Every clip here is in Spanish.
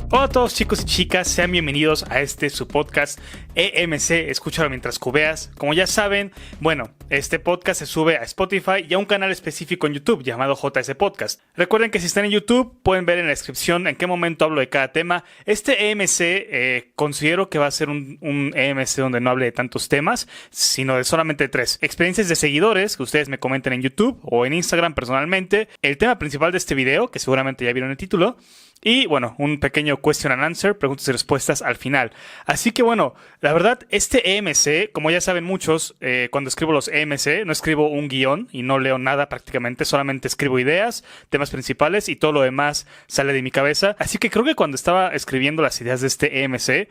Hola a todos chicos y chicas, sean bienvenidos a su podcast EMC, escúchalo mientras cubeas. Como ya saben, bueno, este podcast se sube a Spotify y a un canal específico en YouTube llamado JS Podcast. Recuerden que si están en YouTube pueden ver en la descripción en qué momento hablo de cada tema. Este EMC considero que va a ser un EMC donde no hable de tantos temas, sino de solamente 3. Experiencias de seguidores que ustedes me comenten en YouTube o en Instagram personalmente. El tema principal de este video, que seguramente ya vieron el título. Y bueno, un pequeño question and answer, preguntas y respuestas al final. Así que bueno, la verdad, este EMC, como ya saben muchos, cuando escribo los EMC, no escribo un guión y no leo nada prácticamente, solamente escribo ideas, temas principales y todo lo demás sale de mi cabeza. Así que creo que cuando estaba escribiendo las ideas de este EMC,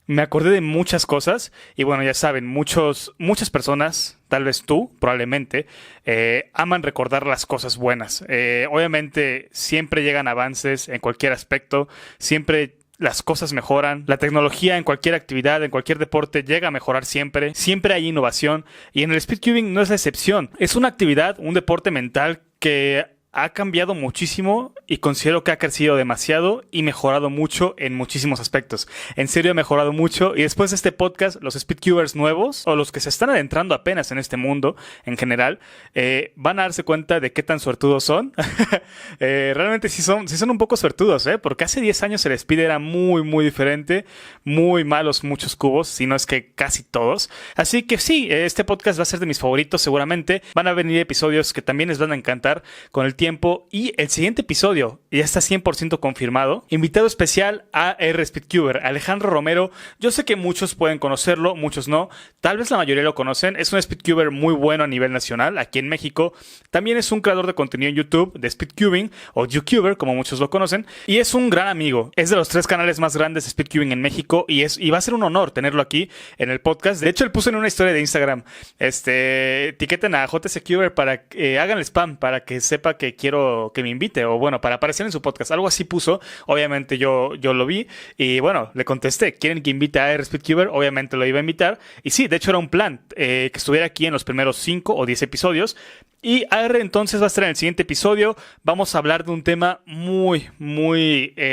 me acordé de muchas cosas y bueno, ya saben, muchas personas, tal vez tú, probablemente, aman recordar las cosas buenas. Obviamente siempre llegan avances en cualquier aspecto, siempre las cosas mejoran, la tecnología en cualquier actividad, en cualquier deporte llega a mejorar siempre hay innovación y en el speedcubing no es la excepción. Es una actividad, un deporte mental que ha cambiado muchísimo y considero que ha crecido demasiado y mejorado mucho en muchísimos aspectos. En serio ha mejorado mucho y después de este podcast, los speedcubers nuevos o los que se están adentrando apenas en este mundo en general, van a darse cuenta de qué tan suertudos son. Realmente sí son un poco suertudos, porque hace 10 años el speed era muy diferente, muy malos muchos cubos, si no es que casi todos. Así que sí, este podcast va a ser de mis favoritos seguramente. Van a venir episodios que también les van a encantar con el tiempo y el siguiente episodio ya está 100% confirmado. Invitado especial a Speedcuber, Alejandro Romero. Yo sé que muchos pueden conocerlo, muchos no. Tal vez la mayoría lo conocen. Es un Speedcuber muy bueno a nivel nacional aquí en México. También es un creador de contenido en YouTube de Speedcubing o YouTuber, como muchos lo conocen. Y es un gran amigo. Es de los 3 canales más grandes de Speedcubing en México y va a ser un honor tenerlo aquí en el podcast. De hecho, él puso en una historia de Instagram, etiqueten a JScuber para que hagan el spam, para que sepa que quiero que me invite o bueno, para aparecer en su podcast. Algo así puso. Obviamente yo lo vi y bueno, le contesté. ¿Quieren que invite a Speedcuber? Obviamente lo iba a invitar. Y sí, de hecho era un plan que estuviera aquí en los primeros 5 o 10 episodios. Y AR entonces va a estar en el siguiente episodio. Vamos a hablar de un tema muy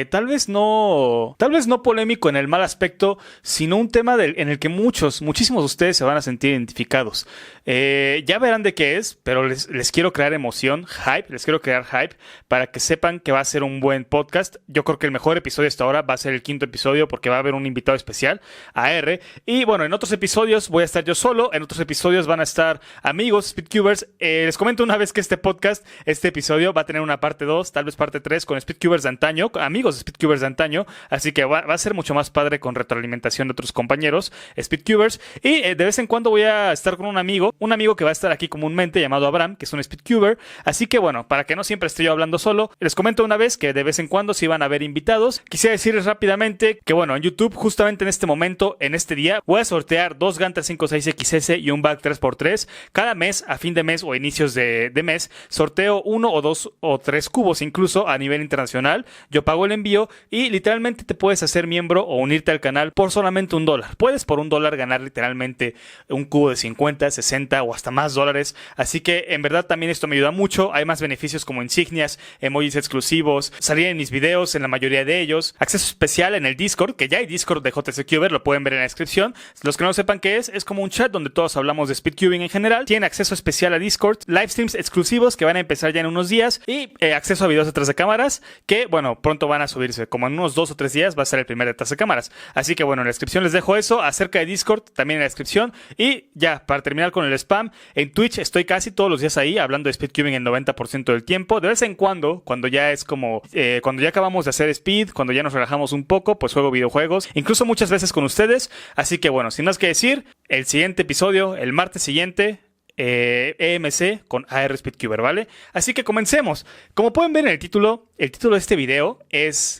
tal vez no polémico en el mal aspecto, sino un tema en el que muchísimos de ustedes se van a sentir identificados. Ya verán de qué es, pero les quiero crear emoción, les quiero crear hype para que sepan que va a ser un buen podcast. Yo creo que el mejor episodio hasta ahora va a ser el 5º episodio porque va a haber un invitado especial, AR. Y bueno, en otros episodios voy a estar yo solo, en otros episodios van a estar amigos Speedcubers. Les comento una vez que este episodio va a tener una parte 2, tal vez parte 3 con Speedcubers de antaño, amigos de Speedcubers de antaño, así que va a ser mucho más padre con retroalimentación de otros compañeros Speedcubers. Y de vez en cuando voy a estar con un amigo que va a estar aquí comúnmente llamado Abraham, que es un Speedcuber. Así que bueno, para que no siempre esté yo hablando solo, les comento una vez que de vez en cuando sí van a haber invitados. Quisiera decirles rápidamente que bueno, en YouTube justamente en este momento, en este día, voy a sortear 2 Gantar 56XS y un Bag 3x3. Cada mes, a fin de mes o inicios de mes, sorteo 1 o 2 o 3 cubos incluso a nivel internacional. Yo pago el envío y literalmente te puedes hacer miembro o unirte al canal por solamente $1. Puedes por $1 ganar literalmente un cubo de 50, 60 o hasta más dólares. Así que en verdad también esto me ayuda mucho. Hay más beneficios como insignias, emojis exclusivos, salir en mis videos en la mayoría de ellos, acceso especial en el Discord, que ya hay Discord de JScuber, lo pueden ver en la descripción. Los que no sepan qué es como un chat donde todos hablamos de speedcubing en general. Tienen acceso especial a Discord, live streams exclusivos que van a empezar ya en unos días y acceso a videos detrás de cámaras que bueno, pronto van a subirse, como en unos 2 o 3 días va a ser el primer detrás de cámaras. Así que bueno, en la descripción les dejo eso, acerca de Discord también en la descripción. Y ya, para terminar con el spam, en Twitch estoy casi todos los días ahí hablando de speedcubing el 90% del tiempo. De vez en cuando ya es como cuando ya acabamos de hacer speed, cuando ya nos relajamos un poco, pues juego videojuegos, incluso muchas veces con ustedes. Así que bueno, sin más que decir, el siguiente episodio, el martes siguiente, EMC con AR Speedcuber, ¿vale? Así que comencemos. Como pueden ver en el título de este video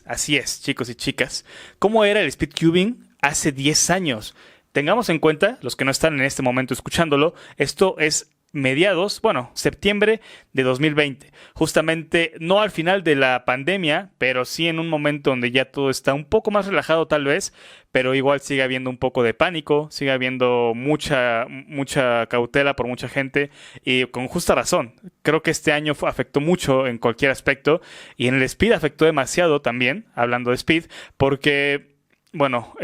así es, chicos y chicas, cómo era el speedcubing hace 10 años. Tengamos en cuenta, los que no están en este momento escuchándolo, esto es septiembre de 2020. Justamente no al final de la pandemia, pero sí en un momento donde ya todo está un poco más relajado tal vez, pero igual sigue habiendo un poco de pánico, sigue habiendo mucha cautela por mucha gente y con justa razón. Creo que este año afectó mucho en cualquier aspecto y en el Speed afectó demasiado también, hablando de Speed, porque no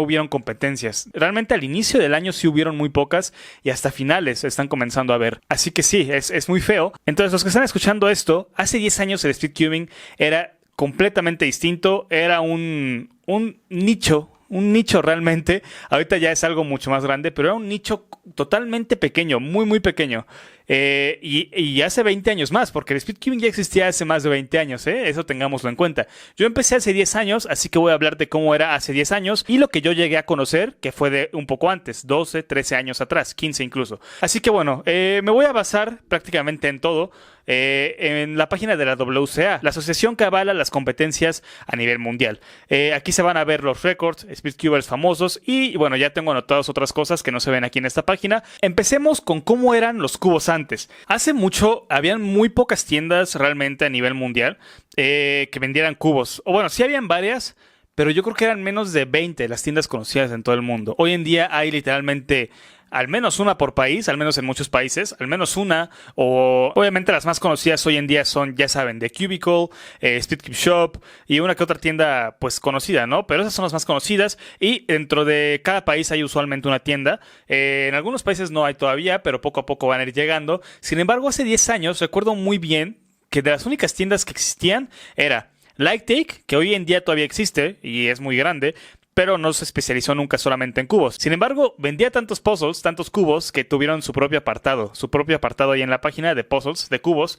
hubieron competencias. Realmente al inicio del año sí hubieron muy pocas y hasta finales están comenzando a haber. Así que sí, es muy feo. Entonces los que están escuchando esto, hace 10 años el speed cubing era completamente distinto, era un nicho. Un nicho realmente, ahorita ya es algo mucho más grande, pero era un nicho totalmente pequeño, muy muy pequeño. Y hace 20 años más, porque el speedcubing ya existía hace más de 20 años, eso tengámoslo en cuenta. Yo empecé hace 10 años, así que voy a hablar de cómo era hace 10 años y lo que yo llegué a conocer, que fue de un poco antes, 12, 13 años atrás, 15 incluso. Así que me voy a basar prácticamente en todo en la página de la WCA, la asociación que avala las competencias a nivel mundial. Aquí se van a ver los récords, speedcubers famosos y ya tengo anotadas otras cosas que no se ven aquí en esta página. Empecemos con cómo eran los cubos antes. Hace mucho habían muy pocas tiendas realmente a nivel mundial que vendieran cubos. O sí habían varias, pero yo creo que eran menos de 20 las tiendas conocidas en todo el mundo. Hoy en día hay literalmente al menos una por país, al menos en muchos países, al menos una, o obviamente las más conocidas hoy en día son, ya saben, The Cubicle, Speedcube Shop y una que otra tienda pues conocida, ¿no? Pero esas son las más conocidas y dentro de cada país hay usualmente una tienda. En algunos países no hay todavía, pero poco a poco van a ir llegando. Sin embargo, hace 10 años recuerdo muy bien que de las únicas tiendas que existían era Liketake, que hoy en día todavía existe y es muy grande, pero no se especializó nunca solamente en cubos. Sin embargo, vendía tantos puzzles, tantos cubos, que tuvieron su propio apartado ahí en la página de puzzles, de cubos,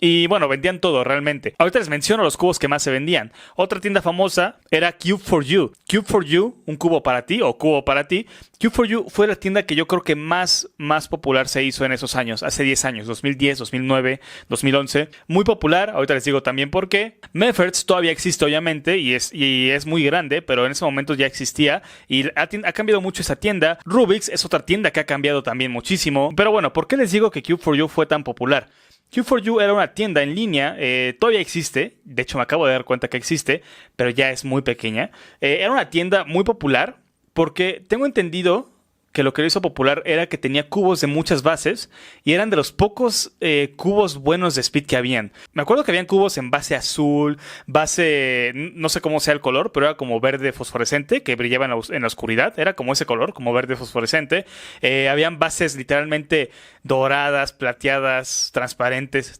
y vendían todo realmente. Ahorita les menciono los cubos que más se vendían. Otra tienda famosa era Cube4U. Cube4U, un cubo para ti o cubo para ti. Cube4U fue la tienda que yo creo que más popular se hizo en esos años, hace 10 años, 2010, 2009, 2011. Muy popular, ahorita les digo también por qué. Mefferts todavía existe obviamente y es muy grande, pero en ese momento ya existía y ha cambiado mucho esa tienda. Rubik's es otra tienda que ha cambiado también muchísimo. Pero ¿por qué les digo que Cube4U fue tan popular? Cube4U era una tienda en línea, todavía existe, de hecho me acabo de dar cuenta que existe, pero ya es muy pequeña. Era una tienda muy popular porque tengo entendido que lo que lo hizo popular era que tenía cubos de muchas bases y eran de los pocos cubos buenos de Speed que habían. Me acuerdo que habían cubos en base azul, base, no sé cómo sea el color, pero era como verde fosforescente que brillaba en la oscuridad, era como ese color, como verde fosforescente. Habían bases literalmente doradas, plateadas, transparentes,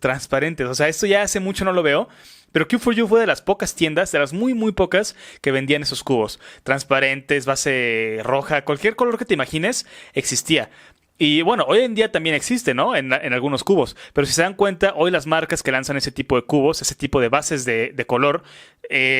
o sea, esto ya hace mucho no lo veo. Pero Cube4U fue de las pocas tiendas, de las muy muy pocas, que vendían esos cubos. Transparentes, base roja, cualquier color que te imagines existía. Y hoy en día también existe, ¿no? En algunos cubos. Pero si se dan cuenta, hoy las marcas que lanzan ese tipo de cubos, ese tipo de bases de color,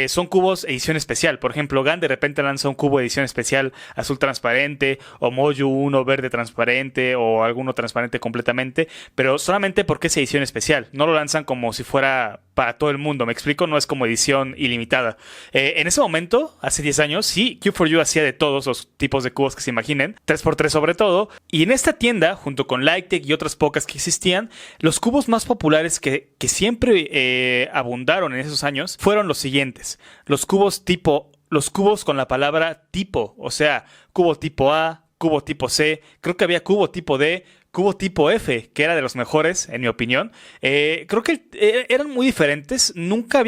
son cubos edición especial. Por ejemplo, GAN de repente lanza un cubo edición especial azul transparente, o Moju uno verde transparente, o alguno transparente completamente, pero solamente porque es edición especial. No lo lanzan como si fuera para todo el mundo, ¿me explico? No es como edición ilimitada. En ese momento, hace 10 años, sí, Cube4U hacía de todos los tipos de cubos que se imaginen, 3x3 sobre todo, y en esta tienda, junto con Liketake y otras pocas que existían, los cubos más populares que siempre abundaron en esos años fueron los siguientes. Los cubos con la palabra tipo, o sea, cubo tipo A, cubo tipo C, creo que había cubo tipo D, cubo tipo F, que era de los mejores, en mi opinión. Creo que eran muy diferentes. Nunca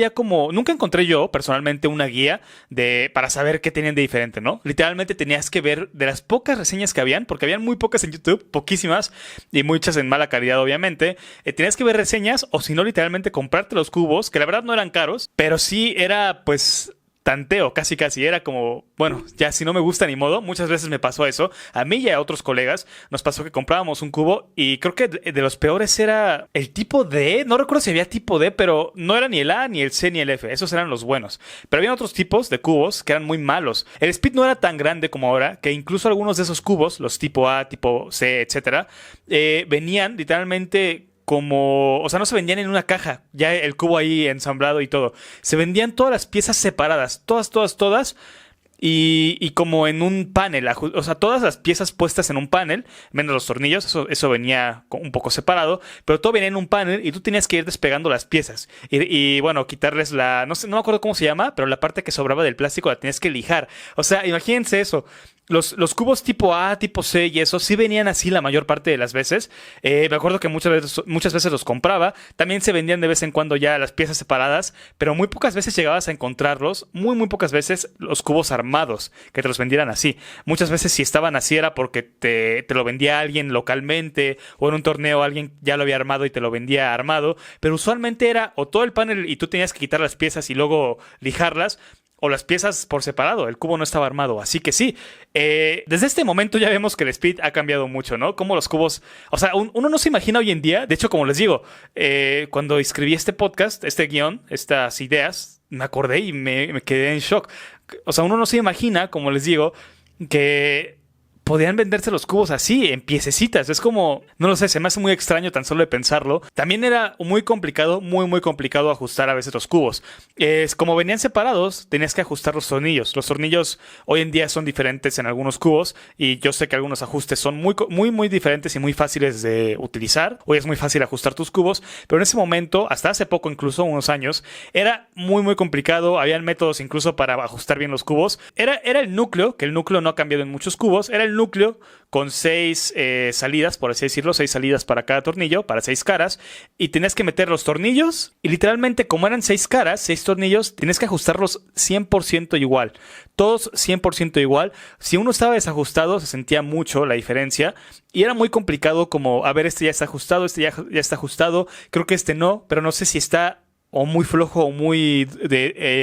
encontré yo, personalmente, una guía para saber qué tenían de diferente, ¿no? Literalmente tenías que ver de las pocas reseñas que habían, porque habían muy pocas en YouTube, poquísimas, y muchas en mala calidad, obviamente. Tenías que ver reseñas, o si no, literalmente comprarte los cubos, que la verdad no eran caros, pero sí era, pues, tanteo, casi, era como, ya si no me gusta ni modo. Muchas veces me pasó eso, a mí y a otros colegas nos pasó que comprábamos un cubo y creo que de los peores era el tipo D, no recuerdo si había tipo D, pero no era ni el A, ni el C, ni el F, esos eran los buenos, pero había otros tipos de cubos que eran muy malos. El speed no era tan grande como ahora, que incluso algunos de esos cubos, los tipo A, tipo C, etcétera, venían literalmente no se vendían en una caja, ya el cubo ahí ensamblado y todo. Se vendían todas las piezas separadas, todas. y como en un panel, o sea, todas las piezas puestas en un panel, menos los tornillos, eso venía un poco separado, pero todo venía en un panel y tú tenías que ir despegando las piezas y bueno, quitarles no sé, no me acuerdo cómo se llama, pero la parte que sobraba del plástico la tenías que lijar. O sea, imagínense eso. Los cubos tipo A, tipo C y eso sí venían así la mayor parte de las veces. Me acuerdo que muchas veces los compraba. También se vendían de vez en cuando ya las piezas separadas, pero muy pocas veces llegabas a encontrarlos. Muy, muy pocas veces los cubos armados, que te los vendieran así. Muchas veces si estaban así era porque te lo vendía alguien localmente o en un torneo alguien ya lo había armado y te lo vendía armado. Pero usualmente era o todo el panel y tú tenías que quitar las piezas y luego lijarlas, o las piezas por separado, el cubo no estaba armado. Así que sí, desde este momento ya vemos que el Speed ha cambiado mucho, ¿no? Como los cubos, o sea, uno no se imagina hoy en día, de hecho, como les digo, cuando escribí este podcast, este guión, estas ideas, me acordé y me quedé en shock. O sea, uno no se imagina, como les digo, que podían venderse los cubos así, en piececitas. Es como, no lo sé, se me hace muy extraño tan solo de pensarlo. También era muy complicado, muy, muy complicado ajustar a veces los cubos. Como venían separados, tenías que ajustar los tornillos. Los tornillos hoy en día son diferentes en algunos cubos y yo sé que algunos ajustes son muy, muy, muy diferentes y muy fáciles de utilizar. Hoy es muy fácil ajustar tus cubos, pero en ese momento, hasta hace poco, incluso unos años, era muy, muy complicado. Habían métodos incluso para ajustar bien los cubos. Era el núcleo, que el núcleo no ha cambiado en muchos cubos. Era el núcleo con 6 salidas, por así decirlo, 6 salidas para cada tornillo, para 6 caras, y tenías que meter los tornillos, y literalmente como eran 6 caras, 6 tornillos, tienes que ajustarlos 100% igual, todos 100% igual. Si uno estaba desajustado, se sentía mucho la diferencia, y era muy complicado como, a ver, este ya está ajustado, este ya está ajustado, creo que este no, pero no sé si está o muy flojo o muy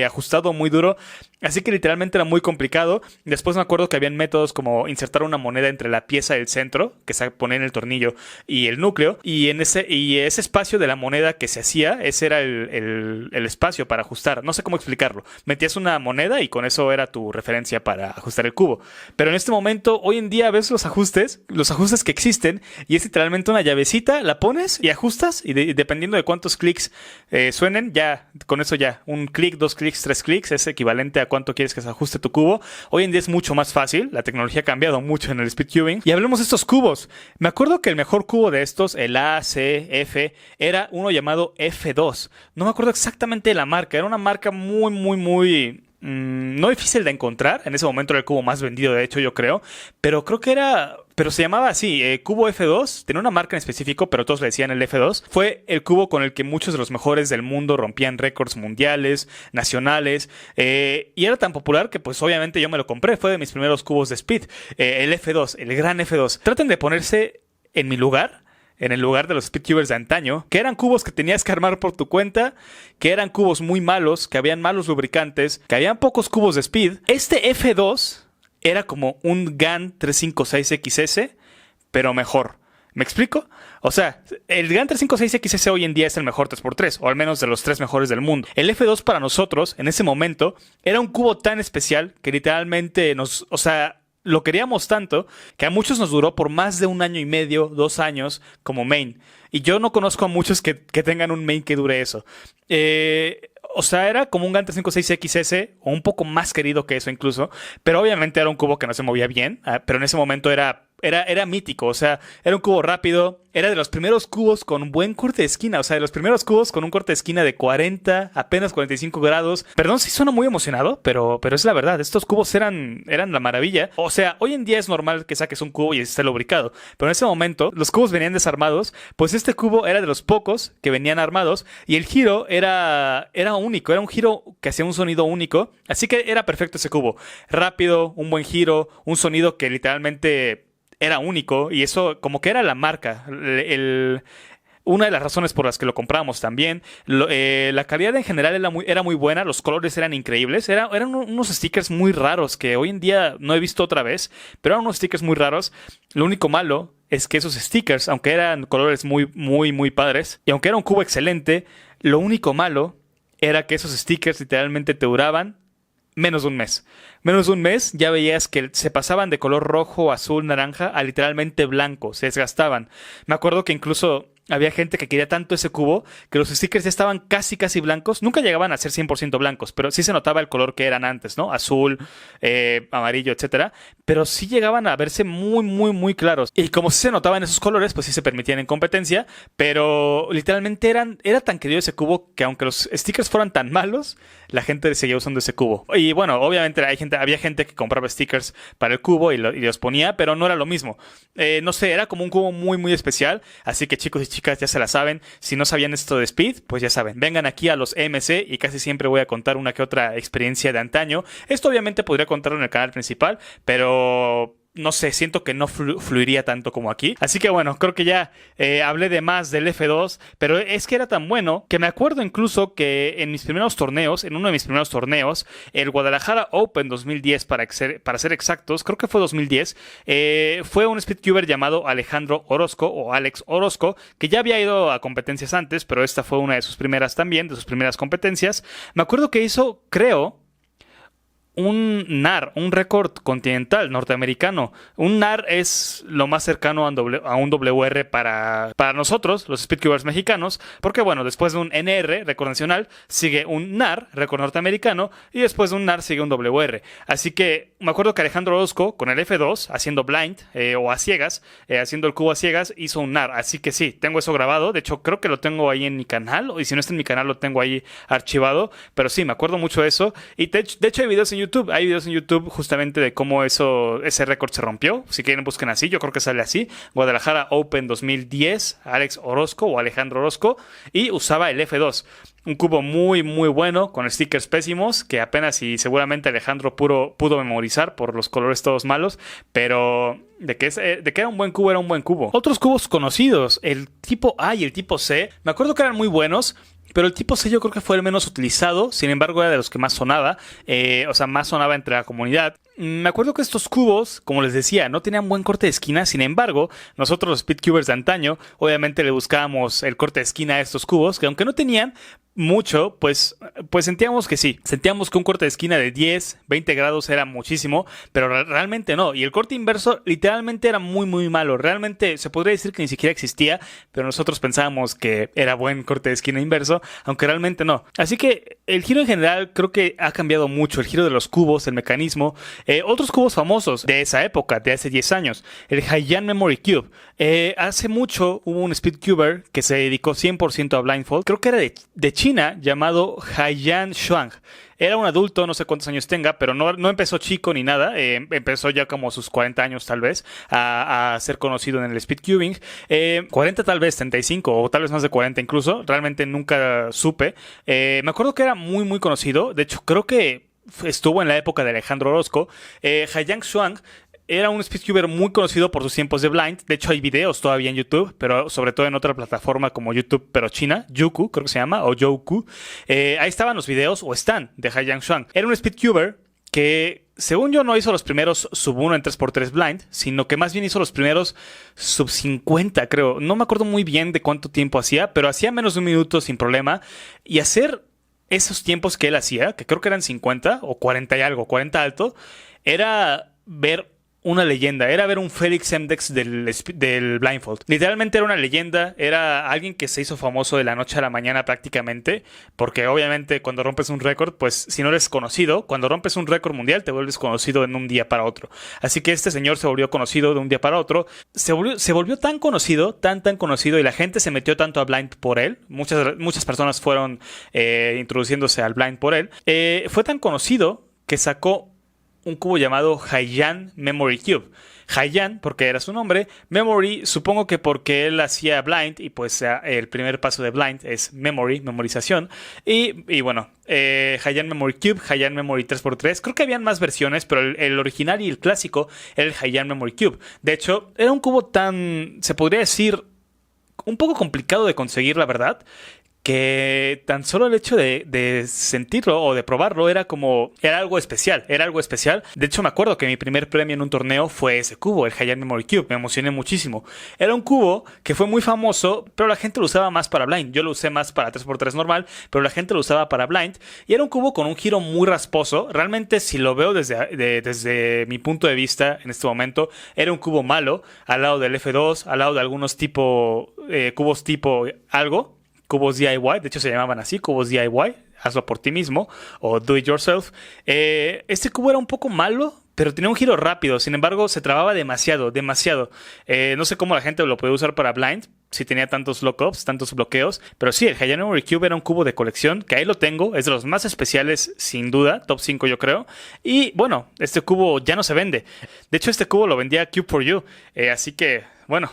ajustado o muy duro. Así que literalmente era muy complicado. Después me acuerdo que habían métodos como insertar una moneda entre la pieza del centro, que se pone en el tornillo, y el núcleo. Y ese espacio de la moneda que se hacía, ese era el espacio para ajustar. No sé cómo explicarlo. Metías una moneda y con eso era tu referencia para ajustar el cubo. Pero en este momento, hoy en día ves los ajustes que existen, y es literalmente una llavecita, la pones y ajustas, y dependiendo de cuántos clics suenen, ya, con eso ya, un clic, 2 clics, 3 clics, es equivalente a cuánto quieres que se ajuste tu cubo. Hoy en día es mucho más fácil, la tecnología ha cambiado mucho en el speedcubing. Y hablemos de estos cubos. Me acuerdo que el mejor cubo de estos, el A, C, F, era uno llamado F2. No me acuerdo exactamente de la marca, era una marca muy, muy, muy no difícil de encontrar. En ese momento era el cubo más vendido, de hecho, yo creo. Pero creo que pero se llamaba así, cubo F2. Tenía una marca en específico, pero todos le decían el F2. Fue el cubo con el que muchos de los mejores del mundo rompían récords mundiales, nacionales. Y era tan popular que pues obviamente yo me lo compré. Fue de mis primeros cubos de Speed. El F2, el gran F2. Traten de ponerse en mi lugar. En el lugar de los speedcubers de antaño, que eran cubos que tenías que armar por tu cuenta, que eran cubos muy malos, que habían malos lubricantes, que habían pocos cubos de speed. Este F2 era como un GAN 356XS, pero mejor. ¿Me explico? O sea, el GAN 356XS hoy en día es el mejor 3x3, o al menos de los 3 mejores del mundo. El F2 para nosotros, en ese momento, era un cubo tan especial que literalmente lo queríamos tanto que a muchos nos duró por más de 1 año y medio, 2 años como main. Y yo no conozco a muchos que tengan un main que dure eso. Era como un GAN 356XS o un poco más querido que eso incluso. Pero obviamente era un cubo que no se movía bien. Pero en ese momento era mítico. O sea, era un cubo rápido. Era de los primeros cubos con buen corte de esquina. O sea, de los primeros cubos con un corte de esquina de 40, apenas 45 grados. Perdón si suena muy emocionado, pero es la verdad. Estos cubos eran la maravilla. O sea, hoy en día es normal que saques un cubo y esté lubricado. Pero en ese momento, los cubos venían desarmados. Pues este cubo era de los pocos que venían armados. Y el giro era único. Era un giro que hacía un sonido único. Así que era perfecto ese cubo. Rápido, un buen giro, un sonido que literalmente era único, y eso como que era la marca, una de las razones por las que lo compramos también. La calidad en general era muy buena, los colores eran increíbles, eran unos stickers muy raros que hoy en día no he visto otra vez, pero eran unos stickers muy raros. Lo único malo es que esos stickers, aunque eran colores muy, muy, muy padres, y aunque era un cubo excelente, lo único malo era que esos stickers literalmente te duraban menos de un mes. Menos de un mes ya veías que se pasaban de color rojo, azul, naranja a literalmente blanco. Se desgastaban. Me acuerdo que incluso había gente que quería tanto ese cubo que los stickers ya estaban casi blancos. Nunca llegaban a ser 100% blancos, pero sí se notaba el color que eran antes, ¿no? Azul, amarillo, etcétera. Pero sí llegaban a verse muy claros. Y como sí se notaban esos colores, pues sí se permitían en competencia. Pero literalmente era tan querido ese cubo que aunque los stickers fueran tan malos, la gente seguía usando ese cubo. Y bueno, obviamente había gente que compraba stickers para el cubo y los ponía, pero no era lo mismo. No sé, era como un cubo muy especial. Así que chicos y chicas ya se la saben. Si no sabían esto de Speed, pues ya saben. Vengan aquí a los EMC y casi siempre voy a contar una que otra experiencia de antaño. Esto obviamente podría contarlo en el canal principal, pero no sé, siento que no fluiría tanto como aquí. Así que bueno, creo que ya hablé de más del F2, pero es que era tan bueno que me acuerdo incluso que en uno de mis primeros torneos, el Guadalajara Open 2010 para ser exactos, creo que fue 2010, fue un speedcuber llamado Alejandro Orozco o Alex Orozco, que ya había ido a competencias antes, pero esta fue una de sus primeras también, de sus primeras competencias. Me acuerdo que hizo, creo, un NAR, un récord continental norteamericano. Un NAR es lo más cercano a un WR para nosotros, los speedcubers mexicanos, porque bueno, después de un NR, récord nacional, sigue un NAR, récord norteamericano, y después de un NAR sigue un WR. Así que me acuerdo que Alejandro Orozco, con el F2, haciendo blind o a ciegas, haciendo el cubo a ciegas, hizo un NAR. Así que sí, tengo eso grabado. De hecho, creo que lo tengo ahí en mi canal, y si no está en mi canal, lo tengo ahí archivado. Pero sí, me acuerdo mucho de eso. Y de hecho hay videos en YouTube. Hay videos en YouTube justamente de cómo ese récord se rompió. Si quieren, busquen así. Yo creo que sale así. Guadalajara Open 2010. Alex Orozco o Alejandro Orozco. Y usaba el F2. Un cubo muy bueno, con stickers pésimos, que apenas y seguramente Alejandro pudo memorizar por los colores todos malos, pero de que era un buen cubo, era un buen cubo. Otros cubos conocidos, el tipo A y el tipo C, me acuerdo que eran muy buenos, pero el tipo C yo creo que fue el menos utilizado, sin embargo era de los que más sonaba, más sonaba entre la comunidad. Me acuerdo que estos cubos, como les decía, no tenían buen corte de esquina, sin embargo, nosotros los speedcubers de antaño, obviamente le buscábamos el corte de esquina a estos cubos, que aunque no tenían mucho, pues sentíamos que sí. Sentíamos que un corte de esquina de 10, 20 grados era muchísimo, pero realmente no. Y el corte inverso literalmente era muy malo. Realmente se podría decir que ni siquiera existía, pero nosotros pensábamos que era buen corte de esquina inverso, aunque realmente no. Así que el giro en general creo que ha cambiado mucho. El giro de los cubos, el mecanismo. Otros cubos famosos de esa época, de hace 10 años. El Haiyan Memory Cube. Hace mucho hubo un speedcuber que se dedicó 100% a blindfold. Creo que era de China, llamado Haiyan Shuang. Era un adulto, no sé cuántos años tenga, pero no empezó chico ni nada. Empezó ya como sus 40 años tal vez a ser conocido en el speedcubing. 40 tal vez, 35 o tal vez más de 40 incluso. Realmente nunca supe. Me acuerdo que era muy conocido. De hecho, creo que estuvo en la época de Alejandro Orozco. Haiyan Shuang era un speedcuber muy conocido por sus tiempos de blind. De hecho, hay videos todavía en YouTube, pero sobre todo en otra plataforma como YouTube, pero China, Youku, creo que se llama, o Youku. Ahí estaban los videos, o están, de Haiyan Shuang. Era un speedcuber que, según yo, no hizo los primeros sub 1 en 3x3 blind, sino que más bien hizo los primeros sub 50, creo. No me acuerdo muy bien de cuánto tiempo hacía, pero hacía menos de un minuto sin problema. Y hacer esos tiempos que él hacía, que creo que eran 50 o 40 y algo, 40 alto, era ver una leyenda, era ver un Félix Mdex del blindfold. Literalmente era una leyenda, era alguien que se hizo famoso de la noche a la mañana prácticamente, porque obviamente cuando rompes un récord, pues si no eres conocido, cuando rompes un récord mundial te vuelves conocido en un día para otro. Así que este señor se volvió conocido de un día para otro, se volvió tan conocido, tan conocido, y la gente se metió tanto a blind por él, muchas personas fueron introduciéndose al blind por él, fue tan conocido que sacó un cubo llamado Haiyan Memory Cube. Haiyan, porque era su nombre. Memory, supongo que porque él hacía blind, y pues el primer paso de blind es memorización. Y bueno, Haiyan Memory Cube, Haiyan Memory 3x3. Creo que habían más versiones, pero el original y el clásico era el Haiyan Memory Cube. De hecho, era un cubo se podría decir, un poco complicado de conseguir, la verdad, que tan solo el hecho de sentirlo o de probarlo era algo especial, era algo especial. De hecho, me acuerdo que mi primer premio en un torneo fue ese cubo, el Giant Memory Cube. Me emocioné muchísimo. Era un cubo que fue muy famoso, pero la gente lo usaba más para blind. Yo lo usé más para 3x3 normal, pero la gente lo usaba para blind. Y era un cubo con un giro muy rasposo. Realmente, si lo veo desde mi punto de vista en este momento, era un cubo malo, al lado del F2, al lado de algunos cubos tipo algo. Cubos DIY, de hecho se llamaban así, cubos DIY, hazlo por ti mismo, o do it yourself. Este cubo era un poco malo, pero tenía un giro rápido, sin embargo se trababa demasiado. No sé cómo la gente lo podía usar para blind, si tenía tantos lockups, tantos bloqueos, pero sí, el Giant Memory Cube era un cubo de colección, que ahí lo tengo, es de los más especiales sin duda, top 5 yo creo, y bueno, este cubo ya no se vende. De hecho este cubo lo vendía Cube4U, así que... Bueno,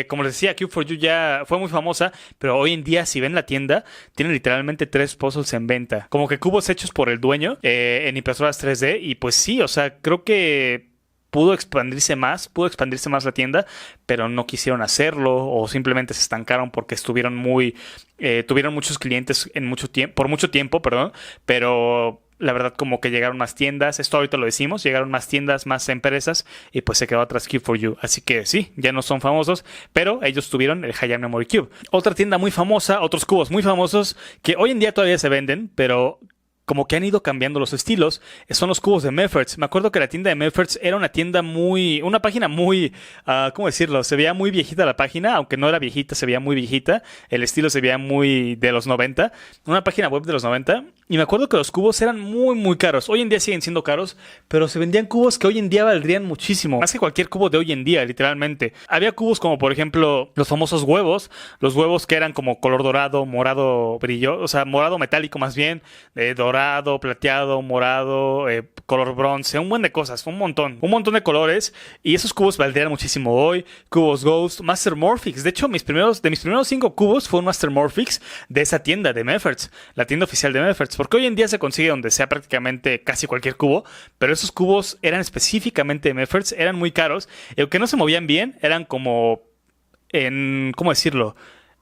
como les decía, Cube4U ya fue muy famosa, pero hoy en día si ven la tienda, tienen literalmente 3 puzzles en venta. Como que cubos hechos por el dueño en impresoras 3D. Y pues sí, o sea, creo que pudo expandirse más la tienda, pero no quisieron hacerlo o simplemente se estancaron porque tuvieron muchos clientes por mucho tiempo, perdón, pero... La verdad, como que llegaron más tiendas, esto ahorita lo decimos, llegaron más tiendas, más empresas y pues se quedó atrás Cube4U. Así que sí, ya no son famosos, pero ellos tuvieron el Giant Memory Cube. Otra tienda muy famosa, otros cubos muy famosos que hoy en día todavía se venden, pero como que han ido cambiando los estilos, son los cubos de Mefferts. Me acuerdo que la tienda de Mefferts era una página muy, ¿cómo decirlo? Se veía muy viejita la página, aunque no era viejita, se veía muy viejita. El estilo se veía muy de los 90. Una página web de los 90. Y me acuerdo que los cubos eran muy, muy caros. Hoy en día siguen siendo caros, pero se vendían cubos que hoy en día valdrían muchísimo. Más que cualquier cubo de hoy en día, literalmente. Había cubos como, por ejemplo, los famosos huevos. Los huevos que eran como color dorado, morado brillo, o sea, morado metálico más bien, dorado, plateado, morado, color bronce, un buen de cosas, un montón de colores, y esos cubos valdrían muchísimo hoy. Cubos Ghost, Master Morphix. De hecho, mis primeros 5 cubos fue un Master Morphix de esa tienda de Mefferts, la tienda oficial de Mefferts, porque hoy en día se consigue donde sea prácticamente casi cualquier cubo, pero esos cubos eran específicamente de Mefferts, eran muy caros, y aunque no se movían bien, eran como ¿cómo decirlo?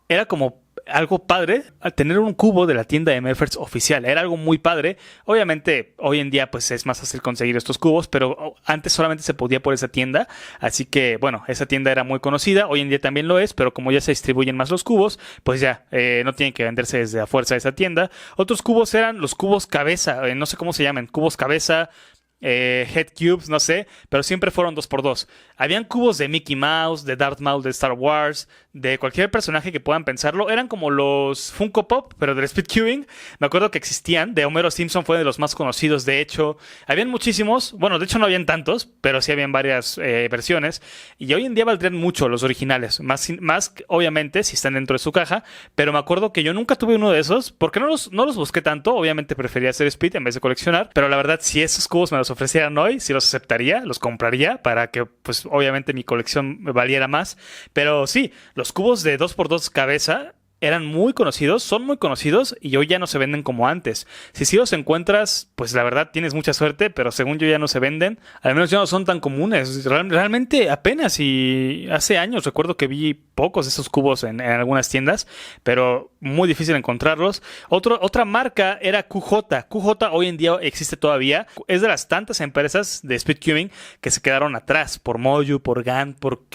Era como algo padre al tener un cubo de la tienda de Mefferts oficial. Era algo muy padre. Obviamente, hoy en día pues es más fácil conseguir estos cubos, pero antes solamente se podía por esa tienda. Así que, bueno, esa tienda era muy conocida. Hoy en día también lo es, pero como ya se distribuyen más los cubos, pues ya no tienen que venderse desde a fuerza de esa tienda. Otros cubos eran los cubos cabeza. No sé cómo se llaman. Cubos cabeza... Head Cubes, no sé, pero siempre fueron 2x2. Habían cubos de Mickey Mouse, de Darth Maul, de Star Wars, de cualquier personaje que puedan pensarlo. Eran como los Funko Pop, pero del Speed Cubing. Me acuerdo que existían. De Homero Simpson fue de los más conocidos, de hecho. Habían muchísimos. Bueno, de hecho no habían tantos, pero sí habían varias versiones. Y hoy en día valdrían mucho los originales. Más obviamente, si están dentro de su caja. Pero me acuerdo que yo nunca tuve uno de esos, porque no los busqué tanto. Obviamente prefería hacer Speed en vez de coleccionar. Pero la verdad, si esos cubos me los ofrecieran hoy, si los aceptaría, los compraría para que, pues, obviamente mi colección me valiera más. Pero sí, los cubos de 2x2 cabeza eran muy conocidos, son muy conocidos y hoy ya no se venden como antes. Si sí los encuentras, pues la verdad tienes mucha suerte, pero según yo ya no se venden. Al menos ya no son tan comunes. Realmente apenas, y hace años recuerdo que vi pocos de esos cubos en algunas tiendas, pero muy difícil encontrarlos. Otra marca era QJ. QJ hoy en día existe todavía. Es de las tantas empresas de Speed Cubing que se quedaron atrás por Moju, por Gant, por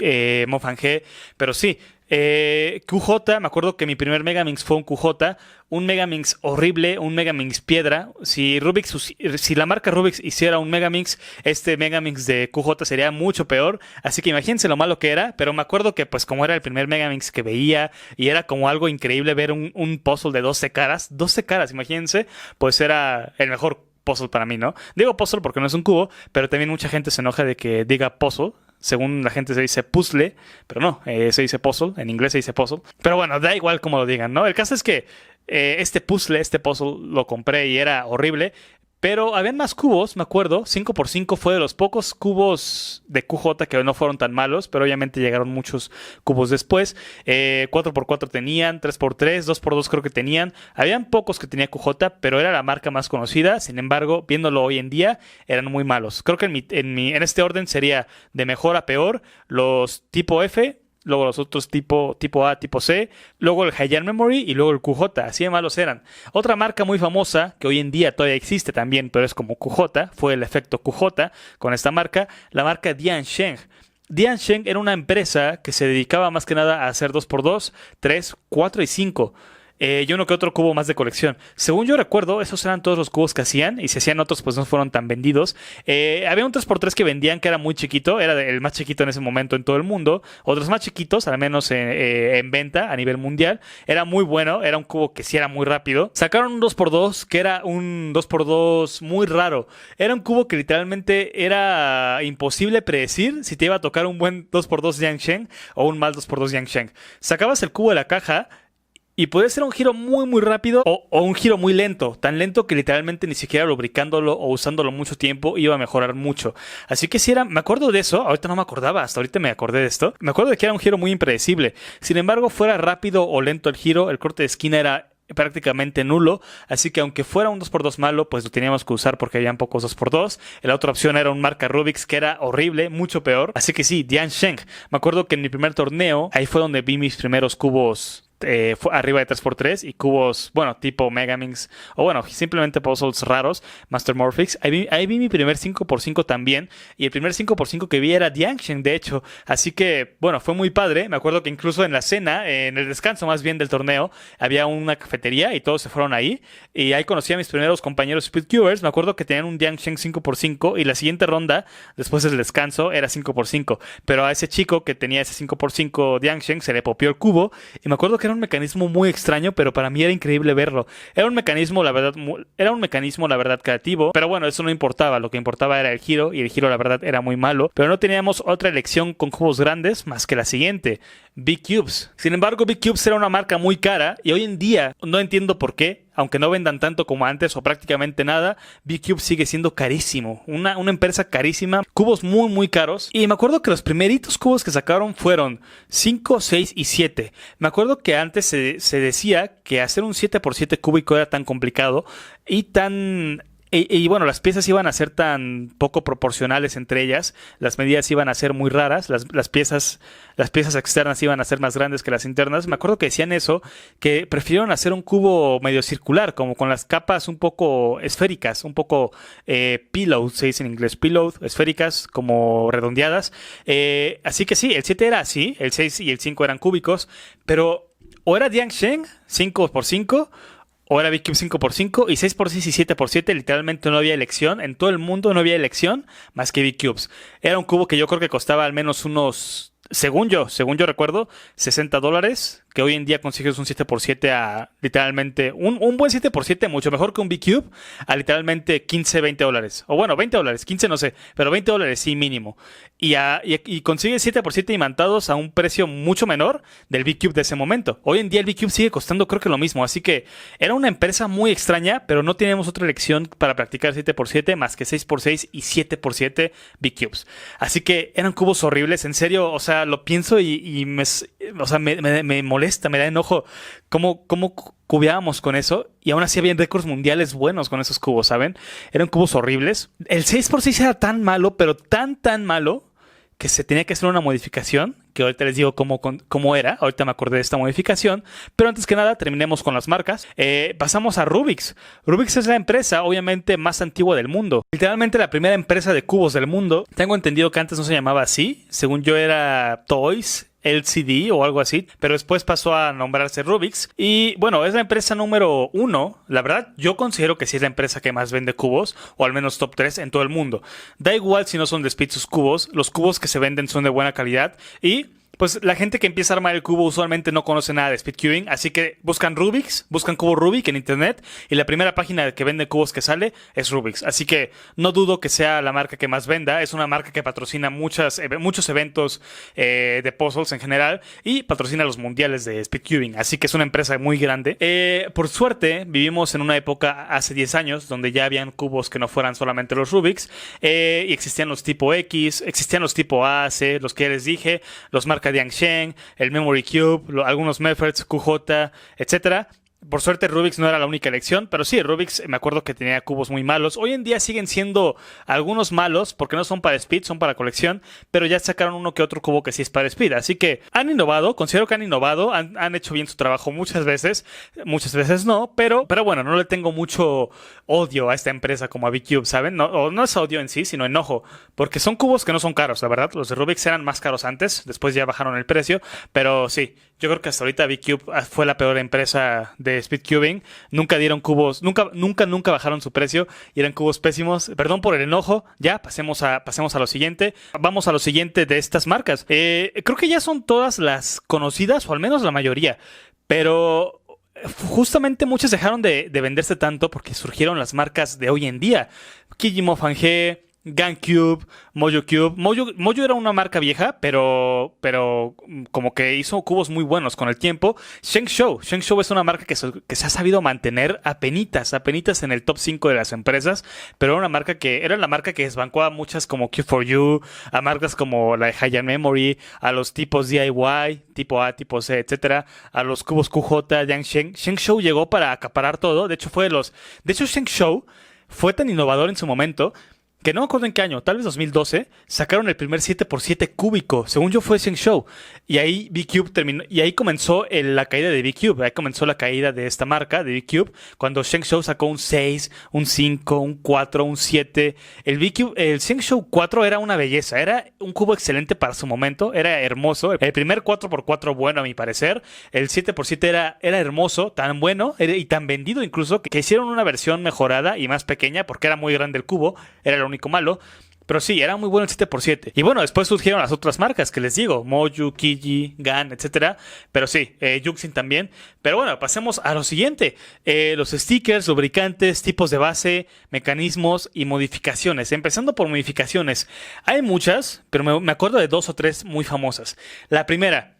Mofangé, pero sí. QJ, me acuerdo que mi primer Megaminx fue un QJ, un Megaminx horrible, un Megaminx piedra. Si la marca Rubix hiciera un Megaminx, este Megaminx de QJ sería mucho peor, así que imagínense lo malo que era. Pero me acuerdo que pues como era el primer Megaminx que veía y era como algo increíble ver un puzzle de 12 caras, imagínense, pues era el mejor puzzle para mí, ¿no? Digo puzzle porque no es un cubo, pero también mucha gente se enoja de que diga puzzle. Según la gente se dice puzzle, pero no, se dice puzzle, en inglés se dice puzzle. Pero bueno, da igual como lo digan, ¿no? El caso es que este puzzle lo compré y era horrible. Pero habían más cubos, me acuerdo. 5x5 fue de los pocos cubos de QJ que no fueron tan malos, pero obviamente llegaron muchos cubos después. 4x4 tenían, 3x3, 2x2 creo que tenían. Habían pocos que tenía QJ, pero era la marca más conocida. Sin embargo, viéndolo hoy en día, eran muy malos. Creo que en este orden sería de mejor a peor. Los tipo F, luego los otros tipo A, tipo C, luego el Heian Memory y luego el QJ, así de malos eran. Otra marca muy famosa, que hoy en día todavía existe también, pero es como QJ, fue el efecto QJ con esta marca, la marca Diansheng. Diansheng era una empresa que se dedicaba más que nada a hacer 2x2, 3, 4 y 5. Y uno que otro cubo más de colección. Según yo recuerdo, esos eran todos los cubos que hacían. Y si hacían otros, pues no fueron tan vendidos. Había un 3x3 que vendían que era muy chiquito. Era el más chiquito en ese momento en todo el mundo. Otros más chiquitos, al menos en venta a nivel mundial. Era muy bueno. Era un cubo que sí era muy rápido. Sacaron un 2x2 que era un 2x2 muy raro. Era un cubo que literalmente era imposible predecir si te iba a tocar un buen 2x2 Diansheng o un mal 2x2 Diansheng. Sacabas el cubo de la caja y puede ser un giro muy rápido o un giro muy lento. Tan lento que literalmente ni siquiera lubricándolo o usándolo mucho tiempo iba a mejorar mucho. Así que sí era, me acuerdo de eso, ahorita no me acordaba, hasta ahorita me acordé de esto. Me acuerdo de que era un giro muy impredecible. Sin embargo, fuera rápido o lento el giro, el corte de esquina era prácticamente nulo, así que aunque fuera un 2x2 malo, pues lo teníamos que usar porque habían pocos 2x2. La otra opción era un marca Rubik's que era horrible, mucho peor. Así que sí, Diansheng. Me acuerdo que en mi primer torneo, ahí fue donde vi mis primeros cubos fue arriba de 3x3 y cubos, bueno, tipo Megaminx o bueno, simplemente puzzles raros, Master Morphics. Ahí vi mi primer 5x5 también, y el primer 5x5 que vi era Diansheng, de hecho, así que, bueno, fue muy padre. Me acuerdo que incluso en la cena, en el descanso más bien del torneo, había una cafetería y todos se fueron ahí, y ahí conocí a mis primeros compañeros Speedcubers. Me acuerdo que tenían un Diansheng 5x5 y la siguiente ronda, después del descanso, era 5x5, pero a ese chico que tenía ese 5x5 Diansheng se le popió el cubo, y me acuerdo que era un mecanismo muy extraño, pero para mí era increíble verlo. Era un mecanismo, la verdad, creativo, pero bueno, eso no importaba. Lo que importaba era el giro, y el giro, la verdad, era muy malo. Pero no teníamos otra elección con cubos grandes más que la siguiente: B-Cubes. Sin embargo, B-Cubes era una marca muy cara, y hoy en día no entiendo por qué. Aunque no vendan tanto como antes o prácticamente nada, B-Cube sigue siendo carísimo. Una empresa carísima. Cubos muy caros. Y me acuerdo que los primeritos cubos que sacaron fueron 5, 6 y 7. Me acuerdo que antes se decía que hacer un 7x7 cúbico era tan complicado y tan... Y bueno, las piezas iban a ser tan poco proporcionales entre ellas, las medidas iban a ser muy raras, las piezas externas iban a ser más grandes que las internas. Me acuerdo que decían eso, que prefirieron hacer un cubo medio circular, como con las capas un poco esféricas, un poco pillow, se dice en inglés, pillow, esféricas, como redondeadas. Así que sí, el 7 era así, el 6 y el 5 eran cúbicos, pero o era Diansheng 5x5, o era B-Cube 5x5, y 6x6 y 7x7 literalmente no había elección. En todo el mundo no había elección más que B-Cubes. Era un cubo que yo creo que costaba al menos unos, según yo recuerdo, $60, que hoy en día consigues un 7x7 a literalmente, un buen 7x7, mucho mejor que un B-Cube, a literalmente 15, $20. O bueno, $20, 15 no sé, pero $20 sí mínimo. Y consigues 7x7 imantados a un precio mucho menor del B-Cube de ese momento. Hoy en día el B-Cube sigue costando creo que lo mismo, así que era una empresa muy extraña, pero no teníamos otra elección para practicar 7x7 más que 6x6 y 7x7 B-Cubes. Así que eran cubos horribles, en serio, o sea, lo pienso y me molesta, me da enojo cómo cubeábamos con eso, y aún así habían récords mundiales buenos con esos cubos, ¿saben? Eran cubos horribles. El 6x6 era tan malo, pero tan malo, que se tenía que hacer una modificación, que ahorita les digo cómo era. Ahorita me acordé de esta modificación, pero antes que nada terminemos con las marcas. Pasamos a Rubik's. Rubik's es la empresa obviamente más antigua del mundo, literalmente la primera empresa de cubos del mundo. Tengo entendido que antes no se llamaba así, según yo era Toys LCD o algo así, pero después pasó a nombrarse Rubik's, y bueno, es la empresa número 1. La verdad, yo considero que sí es la empresa que más vende cubos, o al menos top 3 en todo el mundo. Da igual si no son de Speed sus cubos, los cubos que se venden son de buena calidad, y pues la gente que empieza a armar el cubo usualmente no conoce nada de speedcubing, así que buscan Rubik's, buscan cubo Rubik en internet, y la primera página que vende cubos que sale es Rubik's. Así que no dudo que sea la marca que más venda. Es una marca que patrocina muchos eventos de puzzles en general, y patrocina los mundiales de speedcubing, así que es una empresa muy grande. Por suerte vivimos en una época hace 10 años donde ya habían cubos que no fueran solamente los Rubik's, y existían los tipo X, existían los tipo A, C, los que ya les dije, los marca Diansheng, el Memory Cube, algunos Mefferts, QJ, etcétera. Por suerte Rubik's no era la única elección, pero sí, Rubik's me acuerdo que tenía cubos muy malos. Hoy en día siguen siendo algunos malos porque no son para Speed, son para colección, pero ya sacaron uno que otro cubo que sí es para Speed. Así que han innovado, considero que han innovado, han hecho bien su trabajo muchas veces no, pero bueno, no le tengo mucho odio a esta empresa como a B-Cube, ¿saben? No es odio en sí, sino enojo, porque son cubos que no son caros, la verdad. Los de Rubik's eran más caros antes, después ya bajaron el precio, pero sí, yo creo que hasta ahorita B-Cube fue la peor empresa de speedcubing. Nunca dieron cubos, nunca bajaron su precio y eran cubos pésimos. Perdón por el enojo. Ya, pasemos a lo siguiente. Vamos a lo siguiente de estas marcas. Creo que ya son todas las conocidas, o al menos la mayoría. Pero justamente muchas dejaron de venderse tanto porque surgieron las marcas de hoy en día. Kijimo Fange, GameCube, Mojo Cube. Mojo era una marca vieja, pero como que hizo cubos muy buenos con el tiempo. Shengshou es una marca que se ha sabido mantener apenitas en el top 5 de las empresas, pero era la marca que desbancó a muchas como Q4U, a marcas como la de High Memory, a los tipos DIY, tipo A, tipo C, etcétera, a los cubos QJ, Yangsheng. Shengshou llegó para acaparar todo. De hecho, Shengshou fue tan innovador en su momento que no me acuerdo en qué año, tal vez 2012, sacaron el primer 7x7 cúbico. Según yo fue Shengshou. Y ahí B-Cube terminó, y ahí comenzó la caída de B-Cube. Ahí comenzó la caída de esta marca, de B-Cube, cuando Shengshou sacó un 6, un 5, un 4, un 7. El Shengshou 4 era una belleza, era un cubo excelente para su momento, era hermoso. El primer 4x4 bueno a mi parecer. El 7x7 era hermoso, tan bueno y tan vendido incluso, que hicieron una versión mejorada y más pequeña porque era muy grande el cubo. Era lo único malo, pero sí, era muy bueno el 7x7. Y bueno, después surgieron las otras marcas que les digo, Moju, Kiji, Gan, etcétera. Pero sí, Yuxin también. Pero bueno, pasemos a lo siguiente. Los stickers, lubricantes, tipos de base, mecanismos y modificaciones. Empezando por modificaciones. Hay muchas, pero me acuerdo de 2 o 3 muy famosas. La primera,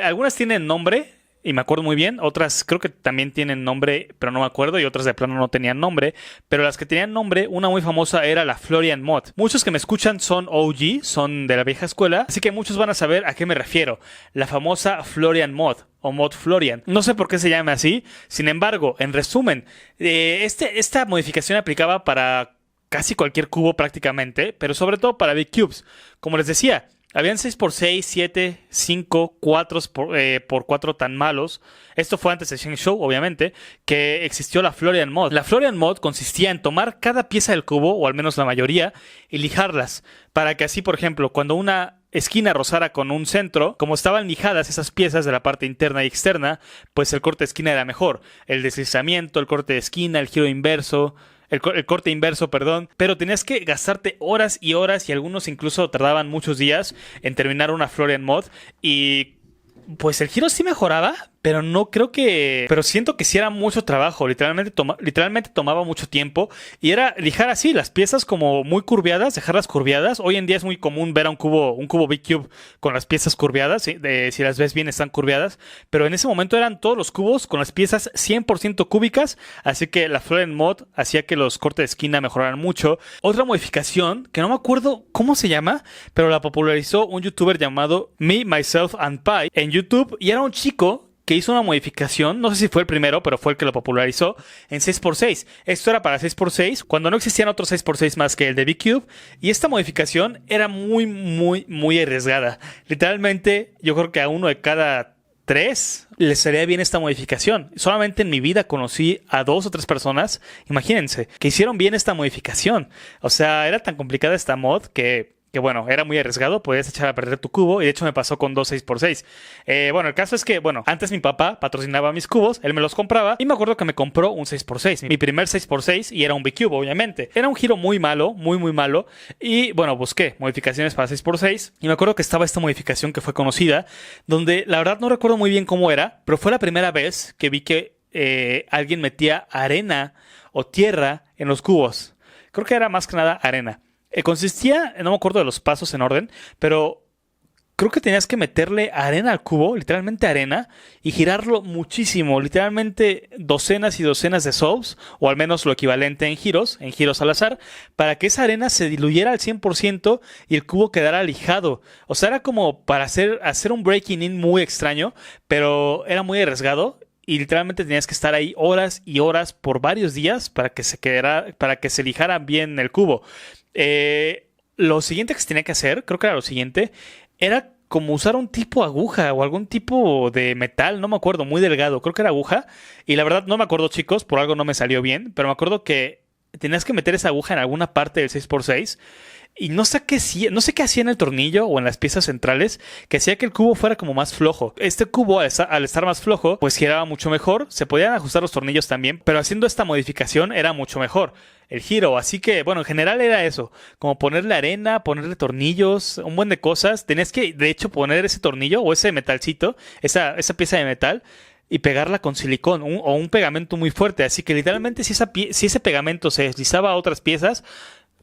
algunas tienen nombre, y me acuerdo muy bien. Otras creo que también tienen nombre, pero no me acuerdo. Y otras de plano no tenían nombre. Pero las que tenían nombre, una muy famosa era la Florian Mod. Muchos que me escuchan son OG, son de la vieja escuela. Así que muchos van a saber a qué me refiero. La famosa Florian Mod o Mod Florian. No sé por qué se llama así. Sin embargo, en resumen, esta modificación aplicaba para casi cualquier cubo prácticamente. Pero sobre todo para Big Cubes. Como les decía, habían 6x6, 7, 5, 4x4 tan malos. Esto fue antes de Shengshou, obviamente, que existió la Florian Mod. La Florian Mod consistía en tomar cada pieza del cubo, o al menos la mayoría, y lijarlas. Para que así, por ejemplo, cuando una esquina rozara con un centro, como estaban lijadas esas piezas de la parte interna y externa, pues el corte de esquina era mejor. El deslizamiento, el corte de esquina, el giro inverso... El corte inverso, perdón. Pero tenías que gastarte horas y horas, y algunos incluso tardaban muchos días en terminar una Florian Mod. Y pues el giro sí mejoraba, pero no creo que... Pero siento que sí era mucho trabajo. Literalmente tomaba mucho tiempo. Y era lijar así las piezas como muy curviadas, dejarlas curviadas. Hoy en día es muy común ver a un cubo B-Cube con las piezas curviadas. ¿Sí? Si las ves bien están curviadas. Pero en ese momento eran todos los cubos con las piezas 100% cúbicas. Así que la Florian Mod hacía que los cortes de esquina mejoraran mucho. Otra modificación, que no me acuerdo cómo se llama, pero la popularizó un youtuber llamado Me, Myself and Pi en YouTube. Y era un chico que hizo una modificación, no sé si fue el primero, pero fue el que lo popularizó, en 6x6. Esto era para 6x6, cuando no existían otros 6x6 más que el de B-Cube, y esta modificación era muy arriesgada. Literalmente, yo creo que a uno de cada 3 les sería bien esta modificación. Solamente en mi vida conocí a 2 o 3 personas, imagínense, que hicieron bien esta modificación. O sea, era tan complicada esta mod que bueno, era muy arriesgado, podías echar a perder tu cubo, y de hecho me pasó con 2 6x6. Bueno, el caso es que, bueno, antes mi papá patrocinaba mis cubos, él me los compraba, y me acuerdo que me compró un 6x6, mi primer 6x6, y era un B-Cube, obviamente. Era un giro muy malo, muy malo, y bueno, busqué modificaciones para 6x6, y me acuerdo que estaba esta modificación que fue conocida, donde la verdad no recuerdo muy bien cómo era, pero fue la primera vez que vi que alguien metía arena o tierra en los cubos. Creo que era más que nada arena. Consistía, no me acuerdo de los pasos en orden, pero creo que tenías que meterle arena al cubo, literalmente arena, y girarlo muchísimo, literalmente docenas y docenas de solves, o al menos lo equivalente en giros al azar, para que esa arena se diluyera al 100% y el cubo quedara lijado. O sea, era como para hacer un breaking in muy extraño, pero era muy arriesgado. y literalmente tenías que estar ahí horas y horas por varios días para que se lijara bien el cubo. Lo siguiente que se tenía que hacer, creo que era lo siguiente, era como usar un tipo aguja o algún tipo de metal, no me acuerdo, muy delgado, creo que era aguja. Y la verdad no me acuerdo, chicos, por algo no me salió bien, pero me acuerdo que tenías que meter esa aguja en alguna parte del 6x6 y no sé qué hacía en el tornillo o en las piezas centrales que hacía que el cubo fuera como más flojo. Este cubo, al estar más flojo, pues giraba mucho mejor. Se podían ajustar los tornillos también, pero haciendo esta modificación era mucho mejor el giro. Así que, bueno, en general era eso, como ponerle arena, ponerle tornillos, un buen de cosas. Tenías que, de hecho, poner ese tornillo o ese metalcito, esa pieza de metal, y pegarla con silicón o un pegamento muy fuerte. Así que literalmente si ese pegamento se deslizaba a otras piezas,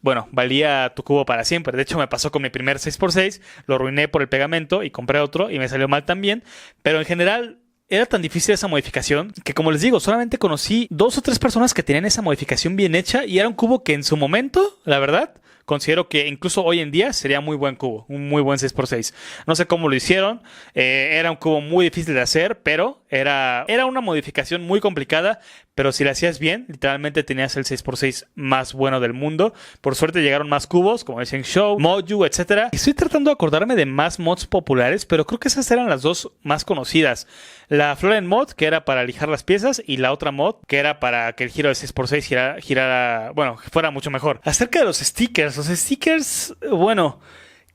bueno, valía tu cubo para siempre. De hecho, me pasó con mi primer 6x6, lo arruiné por el pegamento y compré otro y me salió mal también. Pero en general era tan difícil esa modificación que, como les digo, solamente conocí 2 o 3 personas que tenían esa modificación bien hecha y era un cubo que en su momento, la verdad, considero que incluso hoy en día sería muy buen cubo, un muy buen 6x6. No sé cómo lo hicieron, era un cubo muy difícil de hacer, pero era una modificación muy complicada, pero si la hacías bien, literalmente tenías el 6x6 más bueno del mundo. Por suerte llegaron más cubos, como decían Show, Moju, etc. Estoy tratando de acordarme de más mods populares, pero creo que esas eran las 2 más conocidas. La Floren mod, que era para lijar las piezas, y la otra mod, que era para que el giro del 6x6 girara, bueno, fuera mucho mejor. Acerca de los stickers, bueno,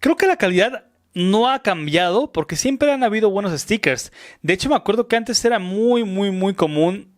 creo que la calidad no ha cambiado porque siempre han habido buenos stickers. De hecho, me acuerdo que antes era muy, muy, muy común